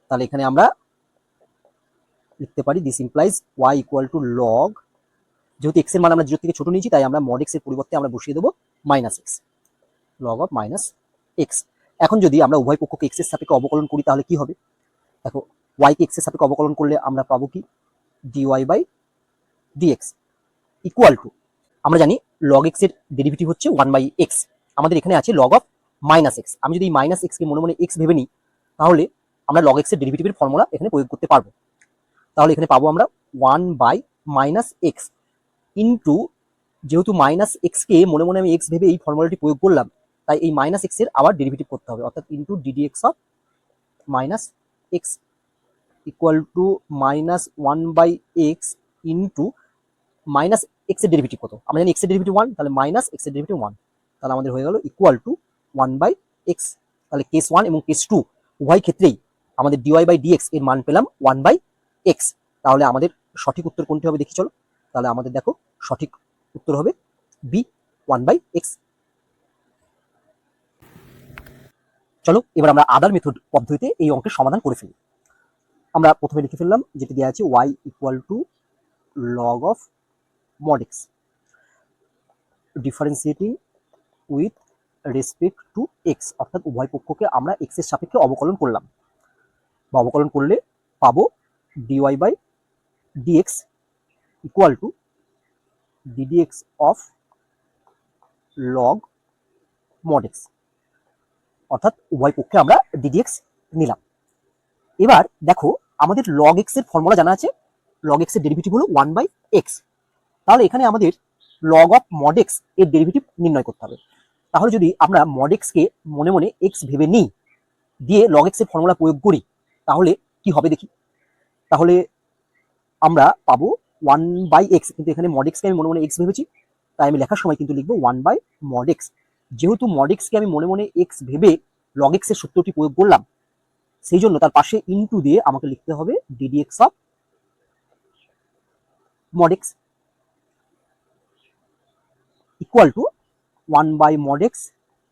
তাহলে এখানে আমরা লিখতে পারি দিস ইমপ্লাইজ y = log, যেহেতু x এর মান আমরা 0 থেকে ছোট নিয়েছি তাই আমরা mod x এর পরিবর্তে আমরা বসিয়ে দেবো -x, log of -x। এখন যদি আমরা উভয় পক্ষকে x এর সাপেক্ষে অবকলন করি তাহলে কি হবে, দেখো y কে x এর সাপেক্ষে অবকলন করলে আমরা পাবো কি dy/dx = আমরা জানি log x এর ডেরিভেটিভ হচ্ছে 1/x, আমাদের এখানে আছে log of -x। আমি যদি -x কে মনে মনে x ভেবে নিই তাহলে আমরা log x এর ডেরিভেটিভের ফর্মুলা এখানে প্রয়োগ করতে পারবো। তাহলে এখানে পাবো আমরা 1/-x ইন্টু, যেহেতু -x কে মনে মনে আমি x ভেবে এই ফর্মুলাটি প্রয়োগ করলাম তাই এই -x এর আবার ডেরিভেটিভ করতে হবে, অর্থাৎ into ddx of -x = -1/x into -x এর ডেরিভেটিভ কত, আমরা জানি x এর ডেরিভেটিভ 1, তাহলে -x এর ডেরিভেটিভ 1, তাহলে আমাদের হয়ে গেল = 1/x। তাহলে কেস 1 এবং কেস 2 উভয় ক্ষেত্রেই আমাদের dy/dx এর মান পেলাম 1/x। তাহলে আমাদের সঠিক উত্তর কোনটি হবে দেখি চলো। তাহলে আমাদের দেখো সঠিক উত্তর হবে বি, 1/x। চলো এবার আমরা আদার মেথড পদ্ধতিতে এই অঙ্কের সমাধান করে ফেলি। আমরা প্রথমে লিখে ফেললাম যেটি দেওয়া আছে y = log of mod x, differentiating with respect to x, অর্থাৎ উভয় পক্ষকে আমরা x এর সাপেক্ষে অবকলন করলাম বা অবকলন করলে পাবো dy/dx = ddx of log mod x, অর্থাৎ উভয় পক্ষে আমরা ddx নিলাম। এবার দেখো আমাদের log x এর ফর্মুলা জানা আছে, log x এর ডেরিভেটিভ হলো 1/x। তাহলে এখানে আমাদের log of mod x এর ডেরিভেটিভ নির্ণয় করতে হবে। তাহলে যদি আমরা mod x কে মনে মনে x ভেবে নিই দিয়ে log x এর ফর্মুলা প্রয়োগ করি তাহলে কি হবে দেখি। তাহলে আমরা পাবো 1/x, কিন্তু এখানে mod x কে আমি মনে মনে x ভেবেছি, তাই আমি লেখার সময় কিন্তু লিখবো 1/mod x। যেহেতু mod x কে আমি মনে মনে x ভেবে log x এর সূত্রটি প্রয়োগ করলাম, সেই জন্য তার পাশে ইনটু দিয়ে আমাকে লিখতে হবে ddx of mod x equal to 1/mod x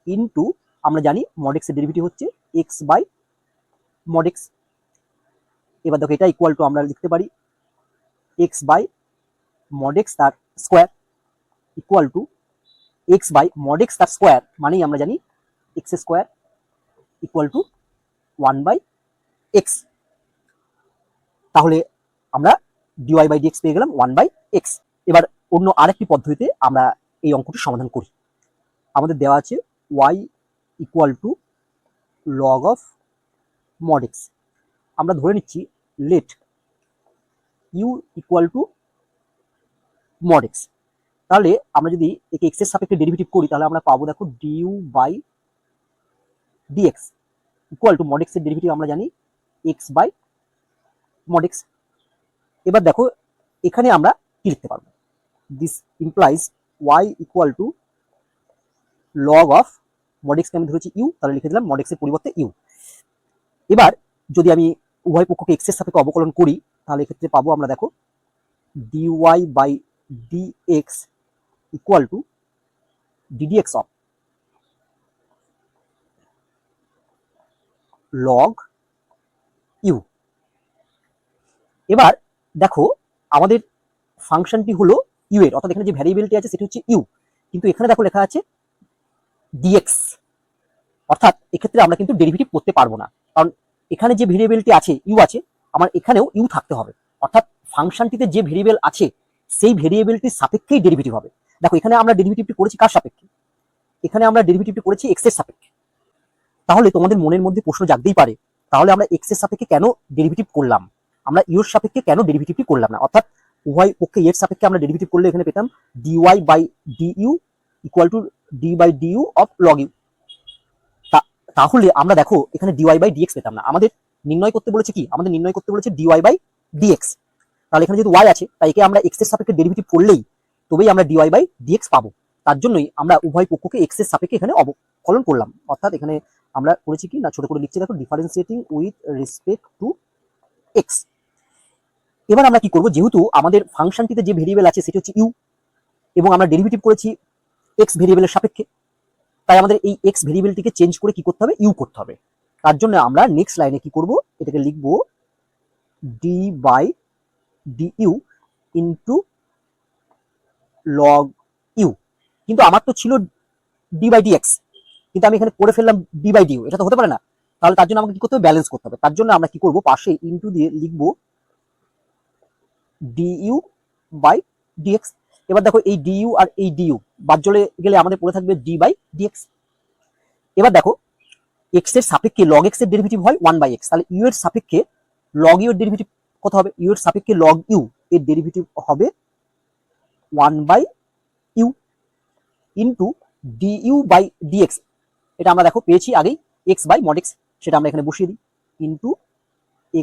into, আমরা জানি mod x এর ডেরিভেটিভ হচ্ছে x/mod x। এবার দেখো এটা ইকুয়াল টু আমরা লিখতে পারি x/mod x তার square equal to x/mod x তার স্কোয়ার, মানেই আমরা জানি x square equal to 1/x। তাহলে আমরা dy/dx পেয়ে গেলাম 1/x। এবার অন্য আরেকটি পদ্ধতিতে আমরা এই অঙ্কটি সমাধান করি। আমাদের দেওয়া আছে y equal to log of mod x। আমরা ধরে নিচ্ছি let u equal to mod x। তাহলে আমরা যদি একে x এর সাপেক্ষে ডেরিভেটিভ করি তাহলে আমরা পাবো দেখো du/dx equal to mod x এর ডেরিভেটিভ আমরা জানি x/mod x। এবার দেখো এখানে আমরা কি লিখতে পারবো, this implies y equal to log of mod x কে আমি ধরেছি u, তাহলে লিখে দিলাম mod x এর পরিবর্তে u। এবার যদি আমি উভয় পক্ষকে x এর সাপেক্ষে অবকলন করি তাহলে এক্ষেত্রে পাবো আমরা দেখো dy/dx equal to ddx of log u। এবার দেখো আমাদের ফাংশনটি হলো u এর, অর্থাৎ এখানে যে ভ্যারিয়েবলটি আছে সেটি হচ্ছে u, কিন্তু এখানে দেখো লেখা আছে dx, অর্থাৎ এক্ষেত্রে আমরা কিন্তু ডেরিভেটিভ করতে পারবো না, কারণ এখানে যে ভেরিয়েবলটি আছে u আছে, আমার এখানেও u থাকতে হবে, অর্থাৎ ফাংশনটিতে যে ভেরিয়েবল আছে সেই ভেরিয়েবলটির সাপেক্ষেই ডেরিভেটিভ হবে। দেখো এখানে আমরা ডেরিভেটিভটি করেছি কার সাপেক্ষে, এখানে আমরা ডেরিভেটিভটি করেছি x এর সাপেক্ষে। তাহলে তোমাদের মনের মধ্যে প্রশ্ন জাগতেই পারে, তাহলে আমরা x এর সাপেক্ষে কেন ডেরিভেটিভ করলাম, আমরা u এর সাপেক্ষে কেন ডেরিভেটিভটি করলাম না। অর্থাৎ উভয় পক্ষে এর সাপেক্ষে আমরা ডেরিভেটিভ করলে এখানে পেতাম dy/du equal to d/du of log u। তাহলে আমরা দেখো এখানে dy/dx পেতাম না, আমাদের নির্ণয় করতে বলেছে কি, আমাদের নির্ণয় করতে বলেছে dy/dx। তাহলে এখানে যেহেতু y আছে তাই একে আমরা x এর সাপেক্ষে ডেরিভেটিভ করলেই তবেই আমরা dy/dx পাবো। তার জন্যই আমরা উভয় পক্ষকে x এর সাপেক্ষে এখানে অবকলন করলাম, অর্থাৎ এখানে আমরা করেছি কি না, ছোট করে লিখছি দেখো differentiating with respect to x। এবার আমরা কি করব, যেহেতু আমাদের ফাংশনটিতে যে ভেরিয়েবল আছে সেটি হচ্ছে u এবং আমরা ডেরিভেটিভ করেছি x ভেরিয়েবলের সাপেক্ষে, তাই আমাদের এই x ভেরিয়েবলটিকে চেঞ্জ করে কি করতে হবে, u করতে হবে। তার জন্য আমরা নেক্সট লাইনে কি করব, এটাকে লিখবো d/du ইনটু log u। কিন্তু আমার তো ছিল d/dx, কিন্তু আমি এখানে করে ফেললাম d/du, এটা তো হতে পারে না। তাহলে তার জন্য আমাকে কি করতে হবে, ব্যালেন্স করতে হবে। তার জন্য আমরা কি করব, পাশে ইনটু দিয়ে লিখবো du/dx। এবার দেখো এই du আর এই du বাদ চলে গেলে আমাদের পড়ে থাকবে d/dx। এবার দেখো x এর সাপেক্ষে log x এর ডেরিভেটিভ হয় 1/x, তাহলে u এর সাপেক্ষে log u এর ডেরিভেটিভ কত হবে, u এর সাপেক্ষে log u এর ডেরিভেটিভ হবে 1/u ইনটু du/dx। এটা আমরা দেখো পেয়েছি আগেই x/mod x, সেটা আমরা এখানে বসিয়ে দিই ইনটু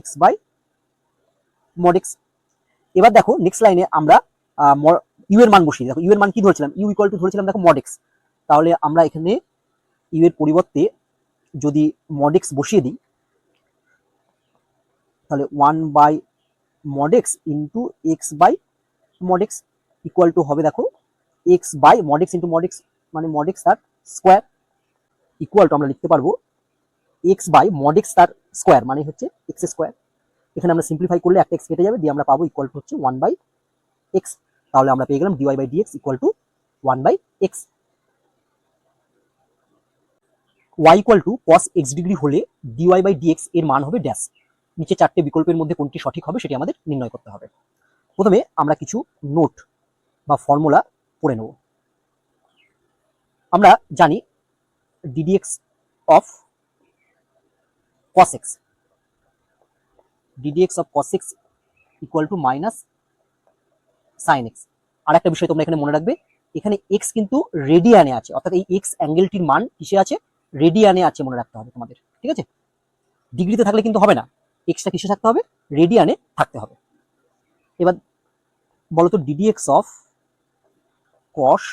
x/mod x। এবার দেখো নেক্সট লাইনে আমরা u এর মান বসিয়ে, দেখো u এর মান কি ধরেছিলাম, u ইকুয়াল টু ধরেছিলাম দেখো mod x। তাহলে আমরা এখানে u এর পরিবর্তে যদি mod x বসিয়ে দিই তাহলে 1/mod x into x/mod x equal to হবে দেখো x/mod x into mod x, মানে mod x তার স্কোয়ার ইকুয়াল টু আমরা লিখতে পারবো x/mod x তার স্কোয়ার, মানে হচ্ছে x স্কোয়ার। এখানে আমরা সিম্পলিফাই করলে একটা x কেটে যাবে, দিয়ে আমরা পাবো ইকুয়াল টু হচ্ছে 1/x। তাহলে আমরা পেয়ে গেলাম dy/dx equal to 1/x। y equal to cos x degree হলে dy/dx এর মান হবে ড্যাশ। নিচে চারটে বিকল্পের মধ্যে কোনটি সঠিক হবে সেটি আমাদের নির্ণয় করতে হবে। প্রথমে আমরা কিছু নোট বা ফর্মুলা পড়ে নেব। আমরা জানি ddx of cos x, ddx of cos x equal to minus sin x। আর একটা বিষয় তোমরা এখানে মনে রাখবে, এখানে x কিন্তু রেডিয়ানে আছে, অর্থাৎ এই x অ্যাঙ্গেলটির মান কিসে আছে, রেডিয়ানে আছে, মনে রাখতে হবে তোমাদের, ঠিক আছে। ডিগ্রিতে থাকলে কিন্তু হবে না, এক্সটা কিসে থাকতে হবে? রেডিয়ানে থাকতে হবে। এবার বলতো d dx of cos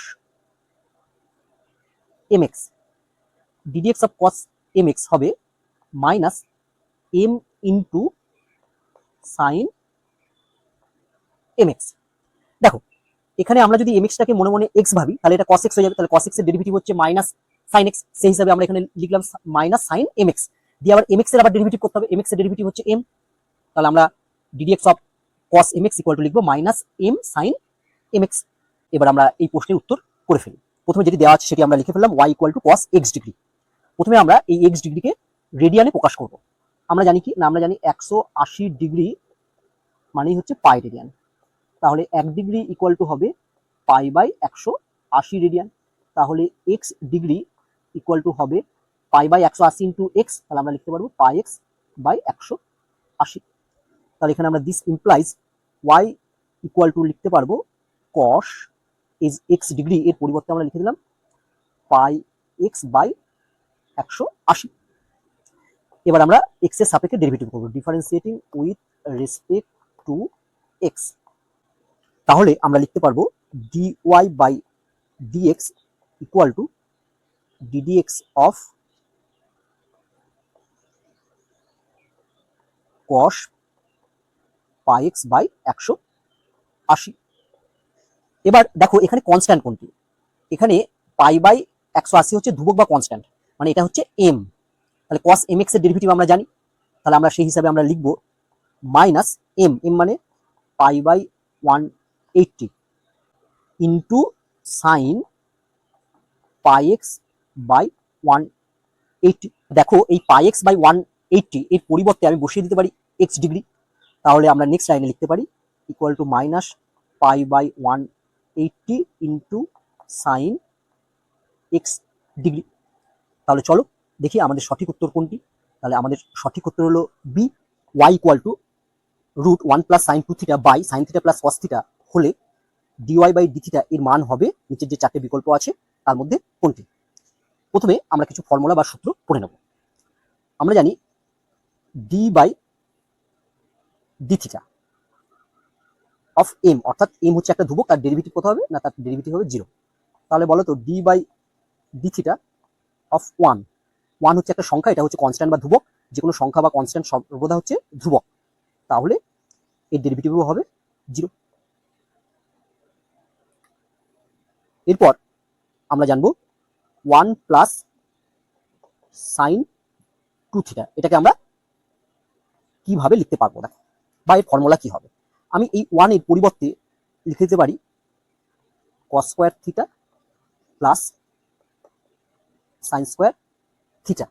m x, d dx of cos m x হবে minus m into sine m x. দেখো এখানে আমরা যদি এমএক্সটাকে মনে মনে এক্স ভাবি তাহলে এটা cos x হয়ে যাবে, তাহলে cos x এর ডেরিভেটিভ হচ্ছে মাইনাস সাইন এক্স, সেই হিসাবে আমরা এখানে লিখলাম মাইনাস সাইন এমএক্স, দিয়ে আবার এমএক্স এর আবার ডেরিভেটিভ করতে হবে, এমএক্স এর ডেরিভেটিভ হচ্ছে এম, তাহলে আমরা ddx of cos mx equal to লিখবো মাইনাস এম সাইন এমএক্স। এবার আমরা এই প্রশ্নের উত্তর করে ফেলি। প্রথমে যেটি দেওয়া আছে সেটি আমরা লিখে ফেললাম y equal to cos x degree. প্রথমে আমরা এই x ডিগ্রিকে রেডিয়ানে প্রকাশ করব। আমরা জানি কি না, আমরা জানি 180 ডিগ্রি মানেই হচ্ছে পাই রেডিয়ান, তাহলে 1 ডিগ্রি ইকুয়াল টু হবে পাই বাই 180 রেডিয়ান, তাহলে x ডিগ্রি ইকুয়াল টু হবে পাই বাই 180 ইন্টু এক্স, তাহলে আমরা লিখতে পারবো পাই এক্স বাই 180। তাহলে এখানে আমরা this implies y equal two লিখতে পারবো cos ইজ x ডিগ্রি, এর পরিবর্তে আমরা লিখে দিলাম পাই এক্স বাই 180। এবার আমরা x এর সাপেক্ষে ডেরিভেটিভ করব, differentiating with respect to x। তাহলে আমরা লিখতে পারবো dy by dx equal to ddx of cos pi x by 180। এবার দেখো এখানে কনস্ট্যান্ট কোনটি, এখানে পাই বাই 180 হচ্ছে ধ্রুবক বা কনস্ট্যান্ট, মানে এটা হচ্ছে এম, তাহলে cos mx এর ডেরিভেটিভ আমরা জানি, তাহলে আমরা সেই হিসাবে আমরা লিখবো মাইনাস এম, এম মানে pi by 180 into sine pi x by 180। দেখো এই পাই এক্স বাই 180 এর পরিবর্তে আমি বসিয়ে দিতে পারি এক্স ডিগ্রি, তাহলে আমরা নেক্সট লাইনে লিখতে পারি equal to minus pi by 180 into sine x degree. তাহলে চলো দেখি আমাদের সঠিক উত্তর কোনটি। তাহলে আমাদের সঠিক উত্তর হলো B, y equal to root 1 plus sine 2 theta by sine theta plus cos theta হলে ডিওয়াই বাই ডি থিটা এর মান হবে নিচের যে চারটে বিকল্প আছে তার মধ্যে কোনটি। প্রথমে আমরা কিছু ফর্মুলা বা সূত্র পড়ে নেব। আমরা জানি d by d theta of m, অর্থাৎ এম হচ্ছে একটা ধ্রুবক, তার ডেরিভেটিভ কত হবে না, তার ডেরিভেটিভ হবে 0। তাহলে বলো তো d by d theta of 1, 1 হচ্ছে একটা সংখ্যা, এটা হচ্ছে কনস্ট্যান্ট বা ধ্রুবক, যে কোনো সংখ্যা বা কনস্ট্যান্ট সর্বদা হচ্ছে ধ্রুবক, তাহলে এর ডেরিভেটিভও হবে 0। এরপর আমরা জানবো 1 প্লাস সাইন 2 থিটা, এটাকে আমরা কিভাবে লিখতে পারবো দেখো, বা এর ফর্মুলা কি হবে। আমি এই 1 এর পরিবর্তে লিখে দিতে পারি cos square theta plus sine square theta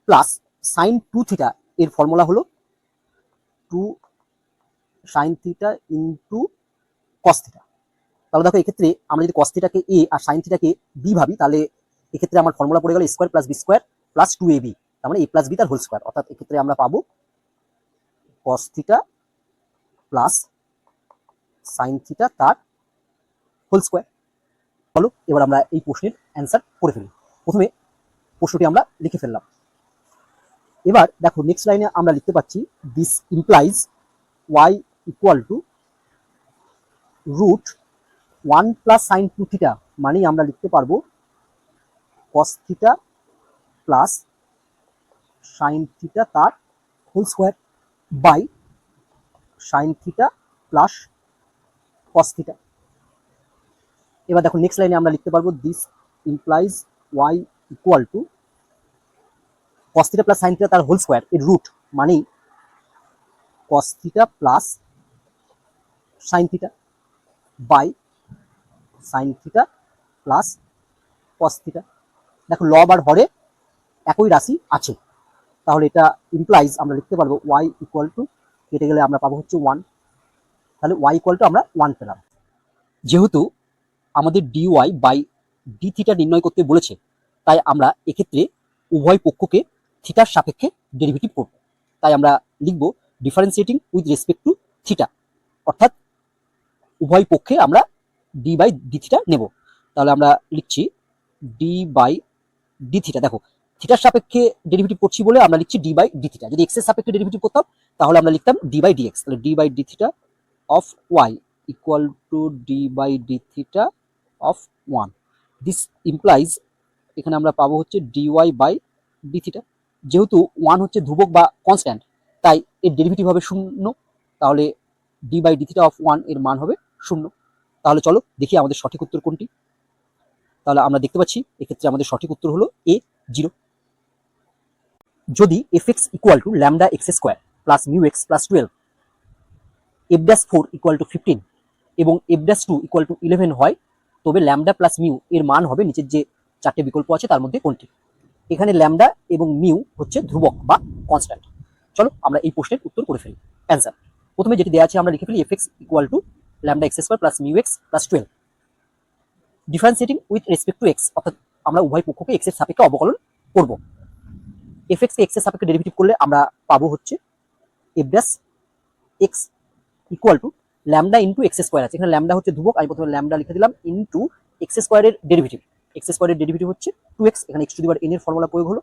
plus sine 2 theta, এর ফর্মুলা হলো 2 sine theta into cos theta. তাহলে দেখো এক্ষেত্রে আমরা যদি কস থিটাকে এ আর সাইন থিটাকে বি ভাবি, তাহলে এক্ষেত্রে আমার ফর্মুলা পড়ে গেল square plus b square plus 2ab, তার মানে a প্লাস বি তার হোল স্কয়ার, অর্থাৎ এক্ষেত্রে আমরা পাবো cos theta plus sine theta তার হোল স্কয়ার। চলো এবার আমরা এই প্রশ্নের অ্যান্সার করে ফেলি। প্রথমে প্রশ্নটি আমরা লিখে ফেললাম। এবার দেখো নেক্সট লাইনে আমরা লিখতে পাচ্ছি this implies y equal to root 1 plus sine 2 theta, মানে আমরা লিখতে পারবো cos theta plus sine theta তার whole square by sine theta plus cos theta. এবার দেখো নেক্সট লাইনে আমরা লিখতে পারবো this implies y equal to cos theta plus sine theta তার হোল স্কয়ার, এর রুট মানেই cos theta plus sine theta by sine theta plus cos theta. দেখো লব আর হরে একই রাশি আছে, তাহলে এটা ইমপ্লাইজ আমরা লিখতে পারবো y ইকুয়াল টু, কেটে গেলে আমরা পাবো হচ্ছে 1, তাহলে y ইকুয়াল টু আমরা 1 পেলাম। যেহেতু আমাদের dy বাই ডি থিটা নির্ণয় করতে বলেছে, তাই আমরা এক্ষেত্রে উভয় পক্ষকে থিটার সাপেক্ষে ডেরিভেটিভ করব, তাই আমরা লিখব differentiating with respect two theta, অর্থাৎ উভয় পক্ষে আমরা ডি বাই ডি থিটা নেব। তাহলে আমরা লিখছি ডি বাই ডি থিটা, দেখো থিটার সাপেক্ষে ডেরিভেটিভ করছি বলে আমরা লিখছি ডি বাই ডি থিটা। যদি এক্স এর সাপেক্ষে ডেরিভেটিভ করতাম তাহলে আমরা লিখতাম ডি বাই ডিএক্স। তাহলে d by d theta of y equal to d by d theta of 1। This implies এখানে আমরা পাবো হচ্ছে ডিওয়াই বাই ডি থিটা। যেহেতু 1 হচ্ছে ধ্রুবক বা কনস্ট্যান্ট, তাই এর ডেরিভেটিভ হবে 0। তাহলে d by d theta of 1 এর মান হবে 0। তাহলে চলো দেখি আমাদের সঠিক উত্তর কোনটি। তাহলে আমরা দেখতে পাচ্ছি এক্ষেত্রে আমাদের সঠিক উত্তর হলো এ 0। যদি fx equal two lambda x square plus mu x plus 12, f'4 equal to 15 এবং f'2 ইকুয়াল টু 11 হয়, তবে ল্যামডা প্লাস মিউ এর মান হবে নিচের যে চারটে বিকল্প আছে তার মধ্যে কোনটি? এখানে ল্যামডা এবং মিউ হচ্ছে ধ্রুবক বা কনস্ট্যান্ট। চলো আমরা এই প্রশ্নের উত্তর করে ফেলি। অ্যান্সার প্রথমে যেটি দেওয়া আছে আমরা লিখে ফেলি fx equal two lambda x square plus mu x plus 12, differentiating with respect to x, অর্থাৎ আমরা উভয় পক্ষকে এক্স এর সাপেক্ষে অবকলন করব। fx কে এক্স এর সাপেক্ষে ডেরিভেটিভ করলে আমরা পাবো হচ্ছে f' x equal to lambda into x square আছে, এখানে ল্যামডা হচ্ছে ধ্রুবক, আমি প্রথমে ল্যামডা লিখে দিলাম ইন্টু এক্স স্কোয়ারের ডেরিভেটিভ। এক্স স্কোয়ারের ডেরিভেটিভ হচ্ছে 2x, এখানে x to the power n এর ফর্মুলা প্রয়োগ হলো,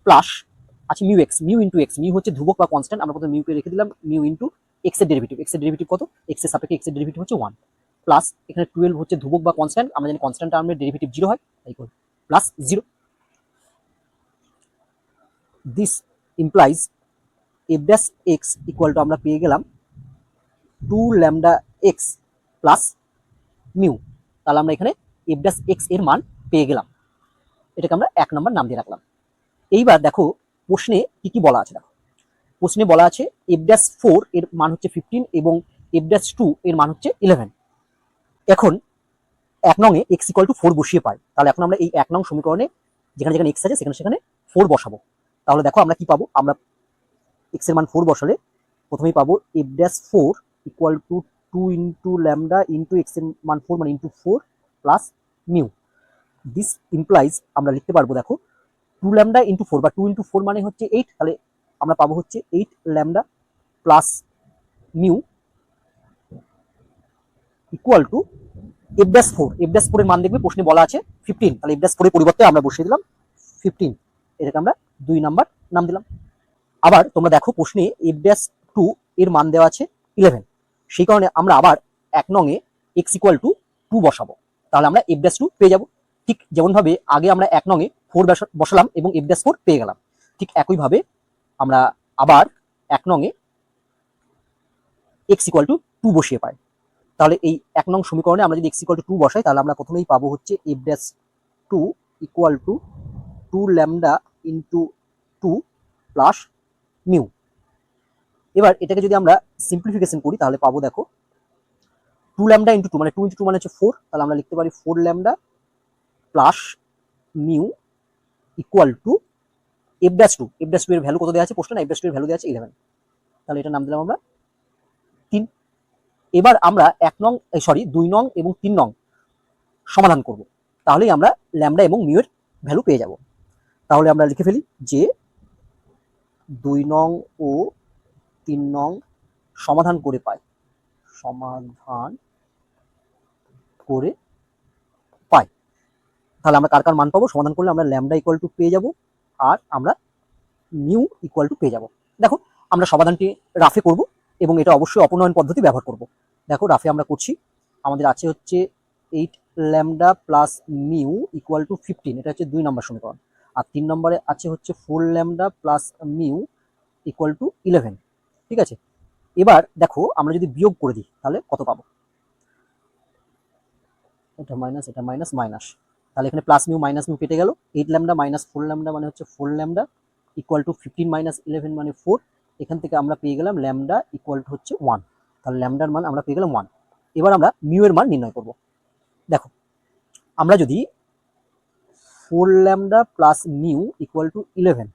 প্লাস আছে mu x, mu into x, mu হচ্ছে ধ্রুবক বা কনস্ট্যান্ট, আমরা প্রথমে মিউকে রেখে দিলাম, মিউ ইন্টু এক্স এর ডেরিভেটিভ, এক্স এর ডেরিভেটিভ কত? এক্স এর সাপেক্ষে এক্স এর ডেরিভেটিভ হচ্ছে 1, প্লাস এখানে 12 হচ্ছে ধ্রুবক বা কনস্ট্যান্ট, আমরা জানি কনস্ট্যান্ট টার্মের ডেরিভেটিভ 0 হয়, তাই করি plus 0। This implies f' x equal to আমরা পেয়ে গেলাম 2 ল্যামডা এক্স প্লাস মিউ। তাহলে আমরা এখানে f' এর মান পেয়ে গেলাম, এটাকে আমরা 1 নম্বর নাম দিয়ে রাখলাম। এইবার দেখো প্রশ্নে কি কি বলা আছে। দেখো প্রশ্নে বলা আছে f'4 এর মান হচ্ছে 15 এবং f'2 এর মান হচ্ছে 11। এখন 1 নং এ x ইকুয়াল টু 4 বসিয়ে পাই, তাহলে এখন আমরা এই 1 নং সমীকরণে যেখানে যেখানে x আছে সেখানে সেখানে 4 বসাবো। তাহলে দেখো আমরা কি পাবো, আমরা x এর মান 4 বসালে প্রথমেই পাবো f'4 equal to 2 into lambda into x এর মান 4 মানে into 4 plus mu. This implies আমরা লিখতে পারবো দেখো 2 ল্যামডা ইন্টু 4 বা 2 ইন্টু 4 মানে হচ্ছে 8, তাহলে আমরা পাবো হচ্ছে 8 lambda plus mu equal two f'4 এর মান দেখবে প্রশ্নে বলা আছে 15, তাহলে f'4 এর পরিবর্তে আমরা বসিয়ে দিলাম 15, এটাকে আমরা 2 নাম্বার নাম দিলাম। আবার তোমরা দেখো প্রশ্নে f'2 এর মান দেওয়া আছে 11, সেই কারণে আমরা আবার 1 নং এ x ইকুয়াল টু 2 বসাবো, তাহলে আমরা f'2 পেয়ে যাব। ঠিক যেমন ভাবে আগে আমরা 1 নং এ 4 বসালাম এবং f'4 পেয়ে গেলাম, ঠিক একই ভাবে আমরা আবার 1 নং এ x ইকুয়াল টু 2 বসিয়ে পাই। তাহলে এই 1 নং সমীকরণে আমরা যদি x ইকুয়াল টু 2 বসাই তাহলে আমরা প্রথমেই পাবো হচ্ছে f'2 equal to 2 lambda into 2 plus mu. এবার এটাকে যদি আমরা সিম্পলিফিকেশন করি তাহলে পাবো দেখো 2 ল্যামডা ইন্টু 2 মানে 2 ইন্টু 2 মানে হচ্ছে 4, তাহলে আমরা লিখতে পারি 4 lambda plus mu equal two f'2 এর ভ্যালু কত দেওয়া আছে প্রশ্নে? f'2 এর ভ্যালু দেওয়া আছে 11, তাহলে এটা নাম দিলাম আমরা 3। এবার আমরা 2 নং এবং 3 নং সমাধান করব, তাহলেই আমরা ল্যামডা এবং মিউ এর ভ্যালু পেয়ে যাব। তাহলে আমরা লিখে ফেলি যে 2 নং ও 3 নং সমাধান করে পাই, তাহলে আমরা কার কার মান পাবো? সমাধান করলে আমরা ল্যামডা ইকুয়াল টু পেয়ে যাব আর আমরা মিউ ইকুয়াল টু পেয়ে যাব। দেখো আমরা সমাধানটি রাফে করব এবং এটা অবশ্যই অপনয়ন পদ্ধতি ব্যবহার করব। দেখো রাফে আমরা করছি, আমাদের আছে হচ্ছে 8 lambda plus mu equal two 15, এটা হচ্ছে 2 নম্বর সমীকরণ, আর 3 নম্বরে আছে হচ্ছে 4 lambda plus mu equal two 11। ঠিক আছে, এবার দেখো আমরা যদি বিয়োগ করে দিই তাহলে কত পাবো? এটা মাইনাস এটা মাইনাস মাইনাস, তাহলে এখানে প্লাস মিউ মাইনাস মিউ কেটে গেল, 8 ল্যামডা মাইনাস 4 ল্যামডা মানে হচ্ছে 4 ল্যামডা ইকুয়াল টু 15 মাইনাস 11 মানে 4, এখান থেকে আমরা পেয়ে গেলাম ল্যামডা ইকুয়াল টু হচ্ছে 1, তাহলে ল্যামডার মান আমরা পেয়ে গেলাম 1। এবার আমরা মিউ এর মান নির্ণয় করব। দেখো আমরা যদি 4 lambda plus mu equal two 11,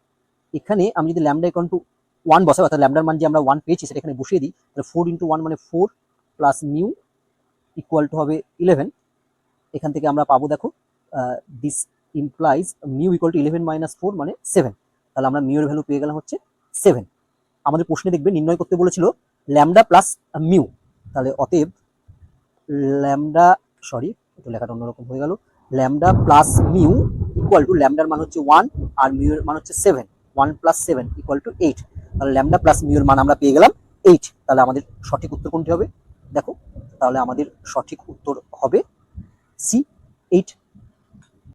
এখানে আমি যদি ল্যামডা ইকুয়াল টু 1 বসাই, অর্থাৎ ল্যামডার মান যে আমরা 1 পেয়েছি সেটা এখানে বসিয়ে দিই, তাহলে 4 ইন্টু 1 মানে 4 প্লাস মিউ ইকুয়াল টু হবে 11, এখান থেকে আমরা পাবো দেখো this implies mu equal two 11 minus 4 মানে 7, তাহলে আমরা মিউ এর ভ্যালু পেয়ে গেলাম হচ্ছে 7। আমাদের প্রশ্নে দেখবে নির্ণয় করতে বলেছিল ল্যামডা প্লাস মিউ, তাহলে অতএব ল্যামডা একটু লেখাটা অন্যরকম হয়ে গেল, lambda plus mu equal to, ল্যামডার মান হচ্ছে 1 আর মিউ এর মান হচ্ছে 7, 1 প্লাস 7 ইকুয়াল টু 8। তাহলে ল্যামডা প্লাস মিউ এর মান আমরা পেয়ে গেলাম 8। তাহলে আমাদের সঠিক উত্তর কোনটি হবে? দেখো, তাহলে আমাদের সঠিক উত্তর হবে সি, 8।